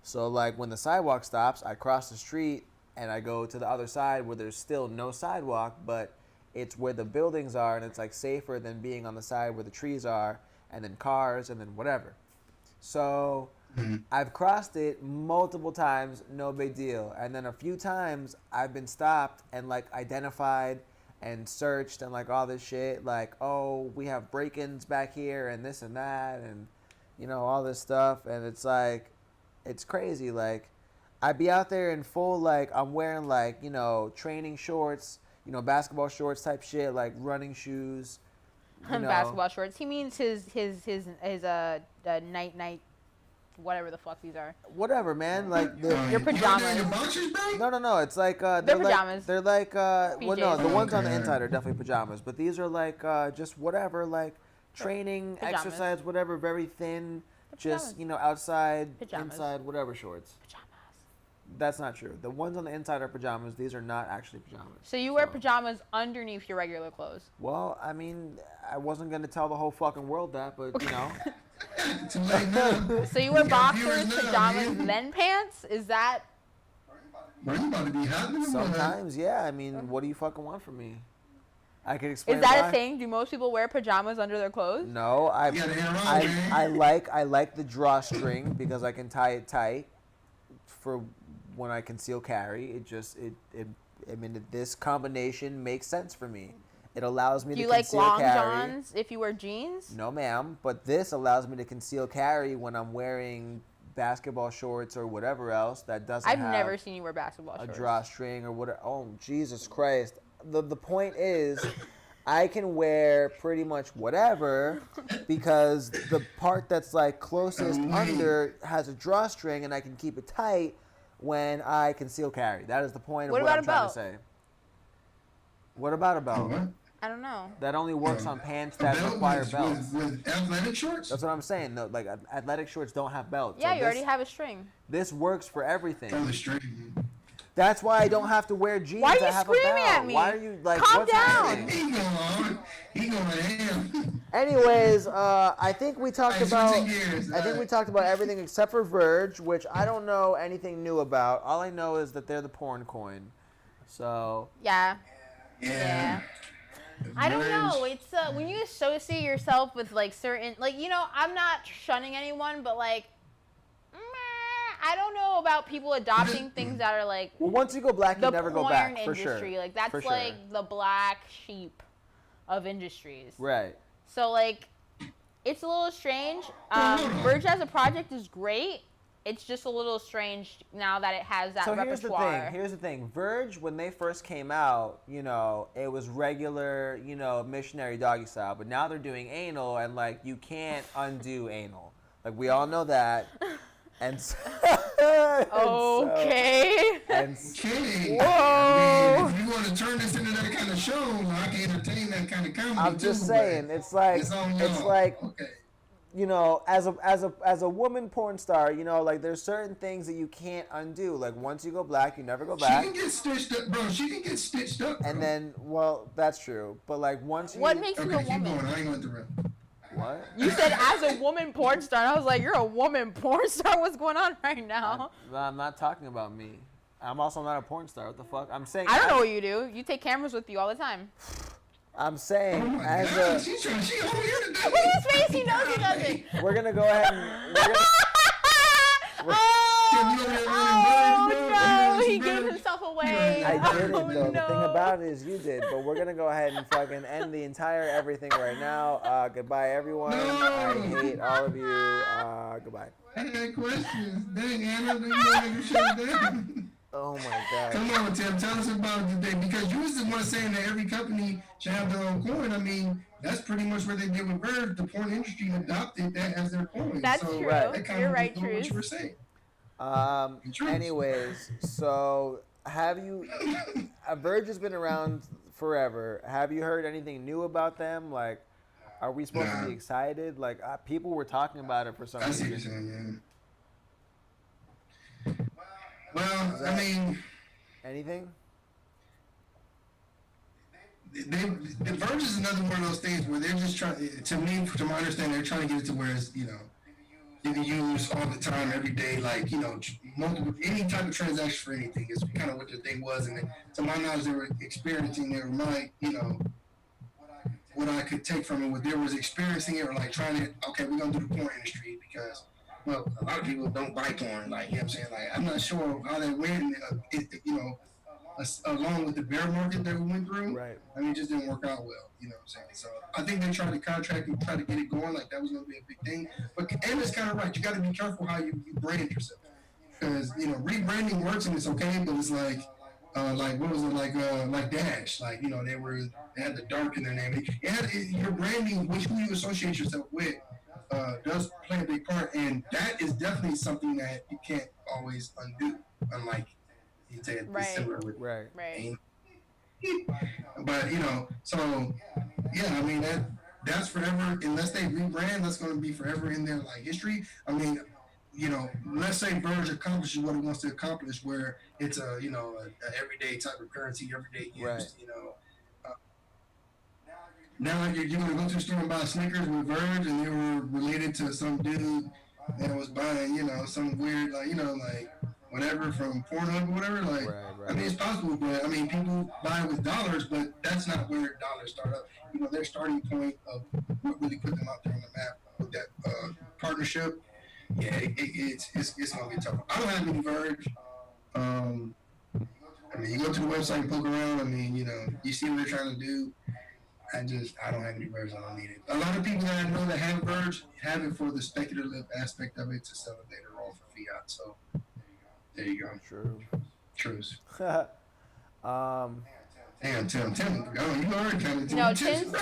So like when the sidewalk stops, I cross the street and I go to the other side where there's still no sidewalk, but it's where the buildings are and it's like safer than being on the side where the trees are and then cars and then whatever. So I've crossed it multiple times, no big deal. And then a few times I've been stopped and like identified and searched and like all this shit, like, oh, we have break-ins back here and this and that and you know all this stuff. And it's like, it's crazy. Like I'd be out there in full, like I'm wearing like, you know, training shorts, you know, basketball shorts type shit, like running shoes, you know. Basketball shorts. He means his night whatever the fuck these are. Whatever, man. Like the, Your pajamas. Your boxers, bro? no. It's like they're pajamas. Like, they're like well, no, PJs. the ones on the Okay. inside are definitely pajamas, but these are like just whatever, like training, Pajamas. exercise, whatever, very thin, just pajamas. you know, outside, Pajamas. inside, whatever shorts. Pajamas. That's not true. The ones on the inside are pajamas. These are not actually pajamas. So you wear pajamas underneath your regular clothes. Well, I mean, I wasn't gonna tell the whole fucking world that, but you know, Too late now. So you wear We got boxers, viewers now, pajamas, man. then pants? Is that Bro, you about to be hot in the morning. sometimes, yeah. I mean, what do you fucking want from me? I can explain. is that why. a thing? Do most people wear pajamas under their clothes? No, You gotta air out, man. I like the drawstring because I can tie it tight for when I conceal carry. I mean, this combination makes sense for me. It allows me Do you to like conceal long carry. johns if you wear jeans? No, ma'am. But this allows me to conceal carry when I'm wearing basketball shorts or whatever else that doesn't I've have never seen you wear basketball a shorts. drawstring or whatever. Oh, Jesus Christ. The point is, I can wear pretty much whatever because the part that's like closest under has a drawstring and I can keep it tight when I conceal carry. That is the point of What what about I'm a trying belt? to say. What about a belt? What? I don't know. That only works on pants A that belt require with, belts. with athletic shorts? That's what I'm saying. No, like athletic shorts don't have belts. Yeah, So you this, already have a string. This works for Oh, everything. the string. That's why I don't have to wear jeans. Why are that you have a screaming belt. at me? Why are you like? Calm what's down. happening? He going on. He going ham. Anyways, I think we talked Hey, about. switching gears, I think we talked about everything except for Verge, which I don't know anything new about. All I know is that they're the porn coin. So Yeah. Yeah. I don't know. Verge. It's when you associate yourself with like certain, like, you know, I'm not shunning anyone, but like, I don't know about people adopting things that are like Well, once you go black, the you never go porn back for industry. sure. Like that's For sure. like the black sheep of industries. Right. So like, it's a little strange. Verge as a project is great. It's just a little strange now that it has that So repertoire. here's the thing. Verge, when they first came out, you know, it was regular, you know, missionary doggy style. But now they're doing anal, and like you can't undo anal. Like we all know that. And so, Okay. Okay. Whoa. I mean, if you want to turn this into that kind of show, I can entertain that kind of comedy. I'm just too, saying, but it's like it's on it's y'all. like Okay. you know, as a woman porn star, you know, like there's certain things that you can't undo. Like once you go black, you never go She back. can get stitched up, bro. She can get stitched up. Bro. And then, well, that's true. But like once you What makes you a okay, keep woman? going. I ain't going to interrupt. what? You said as a woman porn star, and I was like, you're a woman porn star. What's going on right now? I'm not talking about me. I'm also not a porn star. What the fuck? I'm saying. I don't know what you do. You take cameras with you all the time. I'm saying Oh my as God, a. she over here today. Look at his face. He knows he doesn't. We're gonna go ahead and. Oh no! He gave Verge. himself away. I didn't Oh, though. The thing no. about it is you did, but we're gonna go ahead and fucking end the entire everything right now. Goodbye, everyone. No. I hate all of you. Goodbye. I had questions. Dang, Anna, you want to shut down? Oh my god. Come on, Tim. Tell us about it today. Because you was the one saying that every company should have their own coin. I mean, that's pretty much what they did with Verge. The porn industry adopted that as their coin. That's so true. Right. That kind You're of right, was what Truce. you were saying. Truce. Anyways, so have you? Verge has been around forever. Have you heard anything new about them? Like, are we supposed to Nah. be excited? Like, people were talking about it for some I see what you're reason. saying, yeah. Well, I mean, Anything? the Verge is another one of those things where they're just trying. To me, to my understanding, they're trying to get it to where it's, you know, you can use all the time, every day, like, you know, multiple, any type of transaction for anything is kind of what the thing was. And to my knowledge, they were experiencing their mind, you know, what I could take from it, what they was experiencing it, or like trying to, okay, we're going to do the porn industry because, well, a lot of people don't buy porn, like, you know what I'm saying? Like, I'm not sure how that went, you know, along with the bear market that we went through. Right. I mean, it just didn't work out well, you know what I'm saying? So I think they tried to contract and try to get it going, like that was going to be a big thing. But Anna's kind of right. You got to be careful how you brand yourself. Because, you know, rebranding works and it's okay, but it's like what was it, like Dash. Like, you know, they had the dark in their name. Your branding, who you associate yourself with, does play a big part. And that is definitely something that you can't always undo, unlike you say it's Right. similar with Right. Right. But you know, so yeah, I mean that's forever. Unless they rebrand, that's going to be forever in their like history. I mean, you know, let's say Verge accomplishes what it wants to accomplish, where it's a, you know, a everyday type of currency, everyday use. Right. You know, now you're going to go to the store and buy Snickers with Verge, and they were related to some dude that was buying, you know, some weird, like, you know, like whatever from Pornhub or whatever. Like, Right. I mean, it's possible, but I mean, people buy with dollars, but that's not where dollars start up. You know, their starting point of what really put them out there on the map with that partnership. Yeah, it's gonna be tough. I don't have any Verge. I mean, you go to the website and poke around. I mean, you know, you see what they're trying to do. I don't have any Verge. I don't need it. A lot of people that I know that have Verge have it for the speculative aspect of it to sell it later on for fiat. So there you go. True. Truce. Um, Damn, Tim. Oh, you already kind of. No, Tim's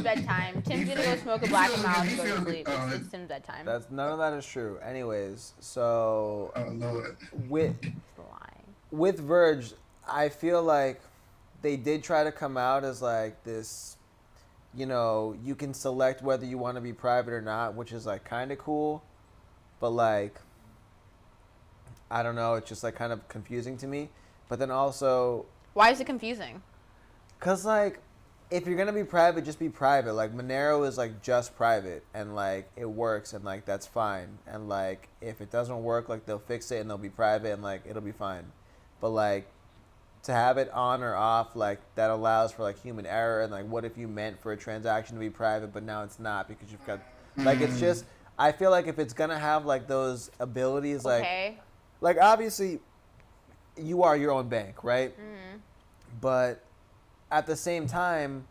bedtime. Tim's gonna go smoke a black and mild and go to sleep. Oh, It's Tim's bedtime. that's none of that is true. Anyways, so oh Lord. with Lying. with Verge, I feel like they did try to come out as like this, you know, you can select whether you want to be private or not, which is like kind of cool, but like, I don't know, it's just like kind of confusing to me. But then also, Why is it confusing? cause like, if you're gonna be private, just be private. Like Monero is like just private, and like it works, and like that's fine. And like if it doesn't work, like they'll fix it and they'll be private, and like it'll be fine. But like, to have it on or off, like that allows for like human error, and like what if you meant for a transaction to be private but now it's not because you've got like it's just I feel like if it's gonna have like those abilities Okay. like obviously you are your own bank, right? But at the same time,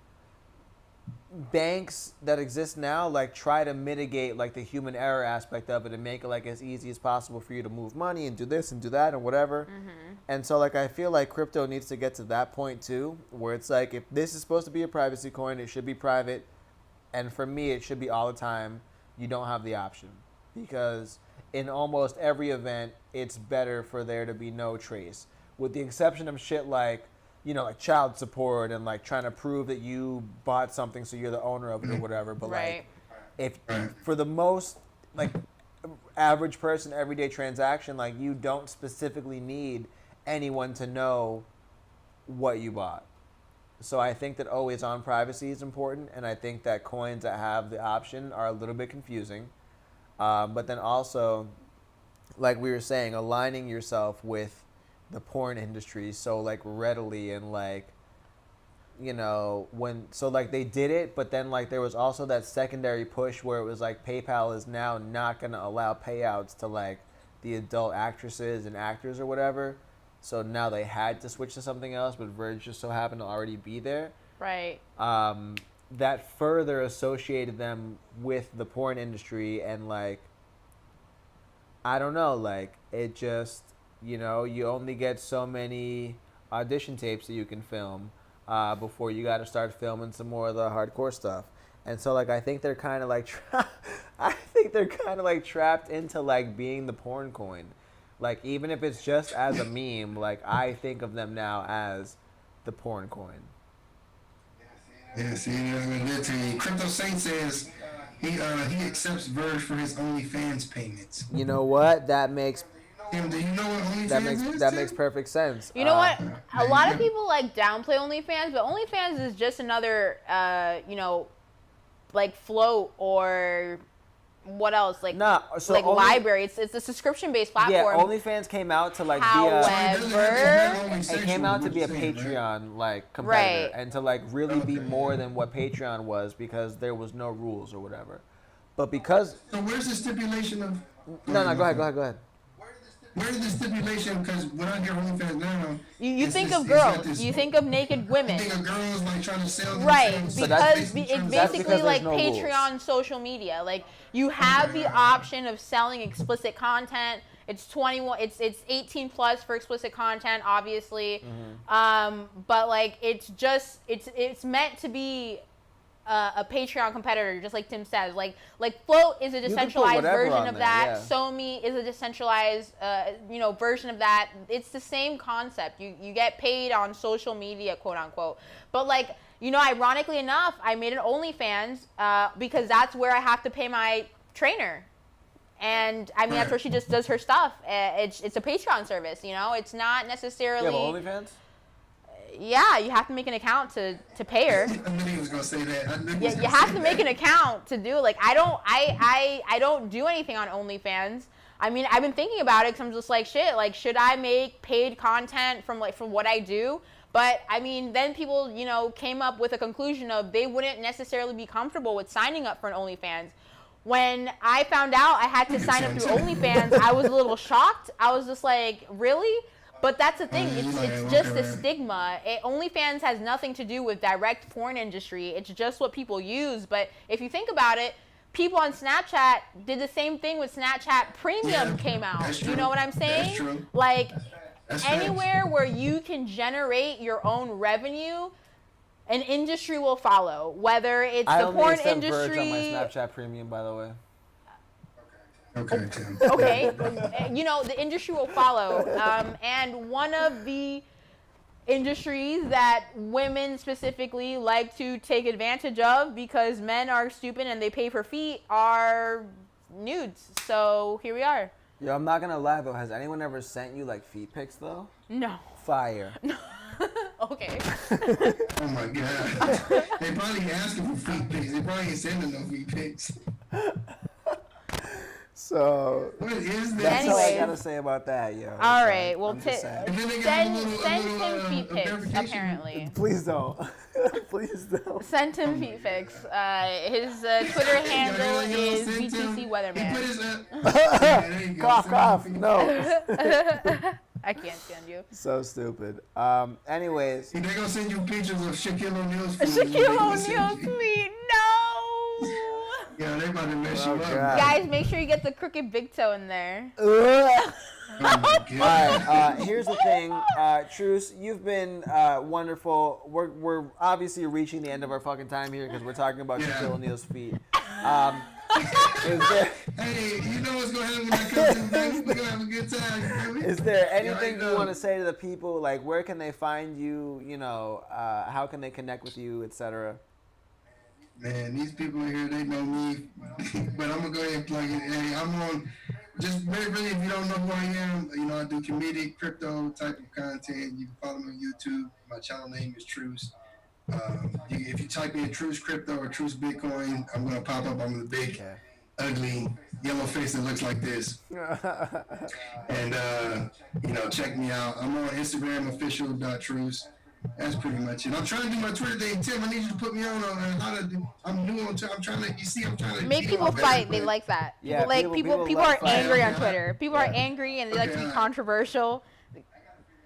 banks that exist now like try to mitigate like the human error aspect of it and make it like as easy as possible for you to move money and do this and do that and whatever. And so like I feel like crypto needs to get to that point too, where it's like if this is supposed to be a privacy coin, it should be private, and for me it should be all the time. You don't have the option because in almost every event it's better for there to be no trace, with the exception of shit like like child support and like trying to prove that you bought something so you're the owner of it or whatever. But Right. like if for the most like average person everyday transaction, like you don't specifically need anyone to know what you bought. So I think that always on privacy is important, and I think that coins that have the option are a little bit confusing. But then also, like we were saying, aligning yourself with the porn industry so like readily and like like they did it, but then like there was also that secondary push where it was like PayPal is now not going to allow payouts to like the adult actresses and actors or whatever. So now they had to switch to something else, but Verge just so happened to already be there. Right. That further associated them with the porn industry, and like I don't know, like it just you only get so many audition tapes that you can film before you got to start filming some more of the hardcore stuff. And so like I think they're kind of like trapped into like being the porn coin. Like even if it's just as a meme, like I think of them now as the porn coin. Yeah, see, that's Crypto Saint says he accepts Verge for his OnlyFans payments. You know what? That makes Tim, do you know what OnlyFans is? that makes perfect sense. You know what? A lot of people like downplay OnlyFans, but OnlyFans is just another, like float or what else? Like like library. It's a subscription-based platform. Yeah, OnlyFans came out to like it came out to be a Patreon like competitor, and to like really be more than what Patreon was because there was no rules or whatever. But because so where's the stipulation of? No, go ahead. Where's the stipulation? Because when I hear OnlyFans now, you think of girls, you think of naked women. You think of girls like trying to sell right, themselves. because it's basically like no Patreon rules. Social media. Like you have the option of selling explicit content. It's 21. It's 18 plus for explicit content, obviously. But like it's meant to be a Patreon competitor, just like Tim says. Like Float is a decentralized version of that. Yeah. SoMe is a decentralized, version of that. It's the same concept. You get paid on social media, quote unquote. But like, ironically enough, I made an OnlyFans because that's where I have to pay my trainer. And I mean, that's where she just does her stuff. It's a Patreon service, It's not necessarily. You have OnlyFans? Yeah, you have to make an account to pay her. I knew he was gonna say that. You have to make an account to do. Like I don't do anything on OnlyFans. I mean, I've been thinking about it because I'm just like, shit. Like, should I make paid content from what I do? But I mean, then people came up with a conclusion of they wouldn't necessarily be comfortable with signing up for an OnlyFans. When I found out I had to sign up through OnlyFans, I was a little shocked. I was just like, really? But that's the thing. It's just a stigma. OnlyFans has nothing to do with direct porn industry. It's just what people use. But if you think about it, people on Snapchat did the same thing when Snapchat Premium came out. You know what I'm saying? That's true. Like That's anywhere where you can generate your own revenue, an industry will follow. Whether it's the porn industry. Verge on my Snapchat Premium, by the way. Okay, Tim. Okay, the industry will follow. And one of the industries that women specifically like to take advantage of because men are stupid and they pay for feet are nudes. So here we are. Yo, I'm not gonna lie though. Has anyone ever sent you like feet pics though? No. Fire. Okay. Oh my god. They probably asking for feet pics. They probably ain't sending no feet pics. So What is this? that's all I Anyways. gotta say about that, yo. All So, right. Well, I'm just saying. And then they got a send little, him feet pics. verification. Apparently, Please don't. Please don't. send him feet pics. His Twitter handle is BTC He put Weatherman. his, yeah, there you go. Cough, Send cough. him- No. I can't stand you. So stupid. Anyways, They're gonna send you pictures of Shaquille O'Neal's feet. They're Shaquille gonna send O'Neal's you- feet. No. Yeah, they about to mess Oh, you up. God. Guys, make sure you get the crooked big toe in there. ugh. Oh my All God. right. Here's the thing, Truce. You've been wonderful. We're obviously reaching the end of our fucking time here because we're talking about Yeah. Shaquille O'Neal's feet. Is there Hey, you know what's gonna happen when I come to Vegas? We're gonna have a good time. You feel me? is there Yeah, anything I you want know. to say to the people? Like, where can they find you? You know, how can they connect with you, etc. Man, these people in here, they know me. But I'm gonna go ahead and plug it. Hey, I'm on. Just really, if you don't know who I am, you know, I do comedic crypto type of content. You can follow me on YouTube. My channel name is Truce. If you type in Truce Crypto or Truce Bitcoin, I'm gonna pop up. I'm the big, Okay. ugly, yellow face that looks like this. And you know, check me out. I'm on Instagram, official.truce. That's pretty much it. I'm trying to do my Twitter thing, Tim. I need you to put me on how to do. I'm new on. I'm trying to. You see, I'm trying to Make get people on fight. better, They but- like that. Yeah, People people are like fight. angry on Okay. Twitter. People are Yeah. angry and they like to be Okay. controversial.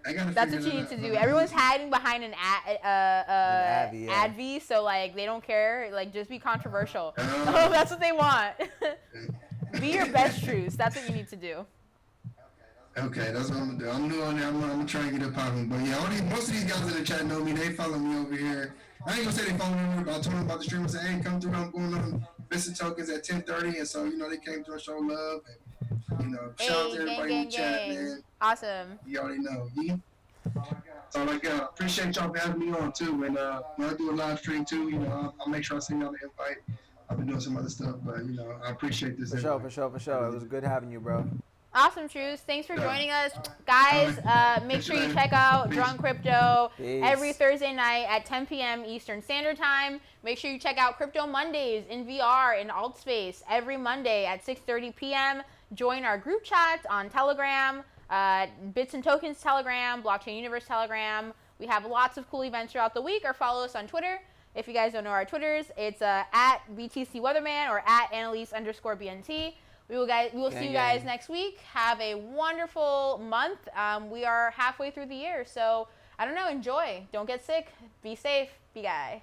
I gotta That's figure what you that need to out. do. Everyone's hiding behind an Advie, yeah. Advie, so like they don't care. Like just be controversial. Oh. Oh, that's what they want. Be your best Truce. That's what you need to do. Okay, that's what I'm gonna do. I'm new on there. I'm gonna try and get it popping. But yeah, most of these guys in the chat know me. They follow me over here. I ain't gonna say they follow me, but I told them about the stream. I said, hey, come through. I'm going on Vincent Tokens at 10:30, and so you know they came through and showed love. And, you know, shout out to Hey, everybody in the chat, man. Awesome. You already know. So like, appreciate y'all for having me on too. And when I do a live stream too, you know, I'll make sure I send y'all the invite. I've been doing some other stuff, but you know, I appreciate this. For sure. It was good having you, bro. Awesome, Truce. Thanks for joining us. Guys, make sure you check out Drunk Crypto Peace. every Thursday night at 10 p.m. Eastern Standard Time. Make sure you check out Crypto Mondays in VR in Altspace every Monday at 6:30 p.m. Join our group chat on Telegram, Bits and Tokens Telegram, Blockchain Universe Telegram. We have lots of cool events throughout the week, or follow us on Twitter. If you guys don't know our Twitters, it's at BTC Weatherman or at Annalise_BNT. We will see you guys next week. Have a wonderful month. We are halfway through the year, so I don't know. Enjoy. Don't get sick. Be safe. Be guys.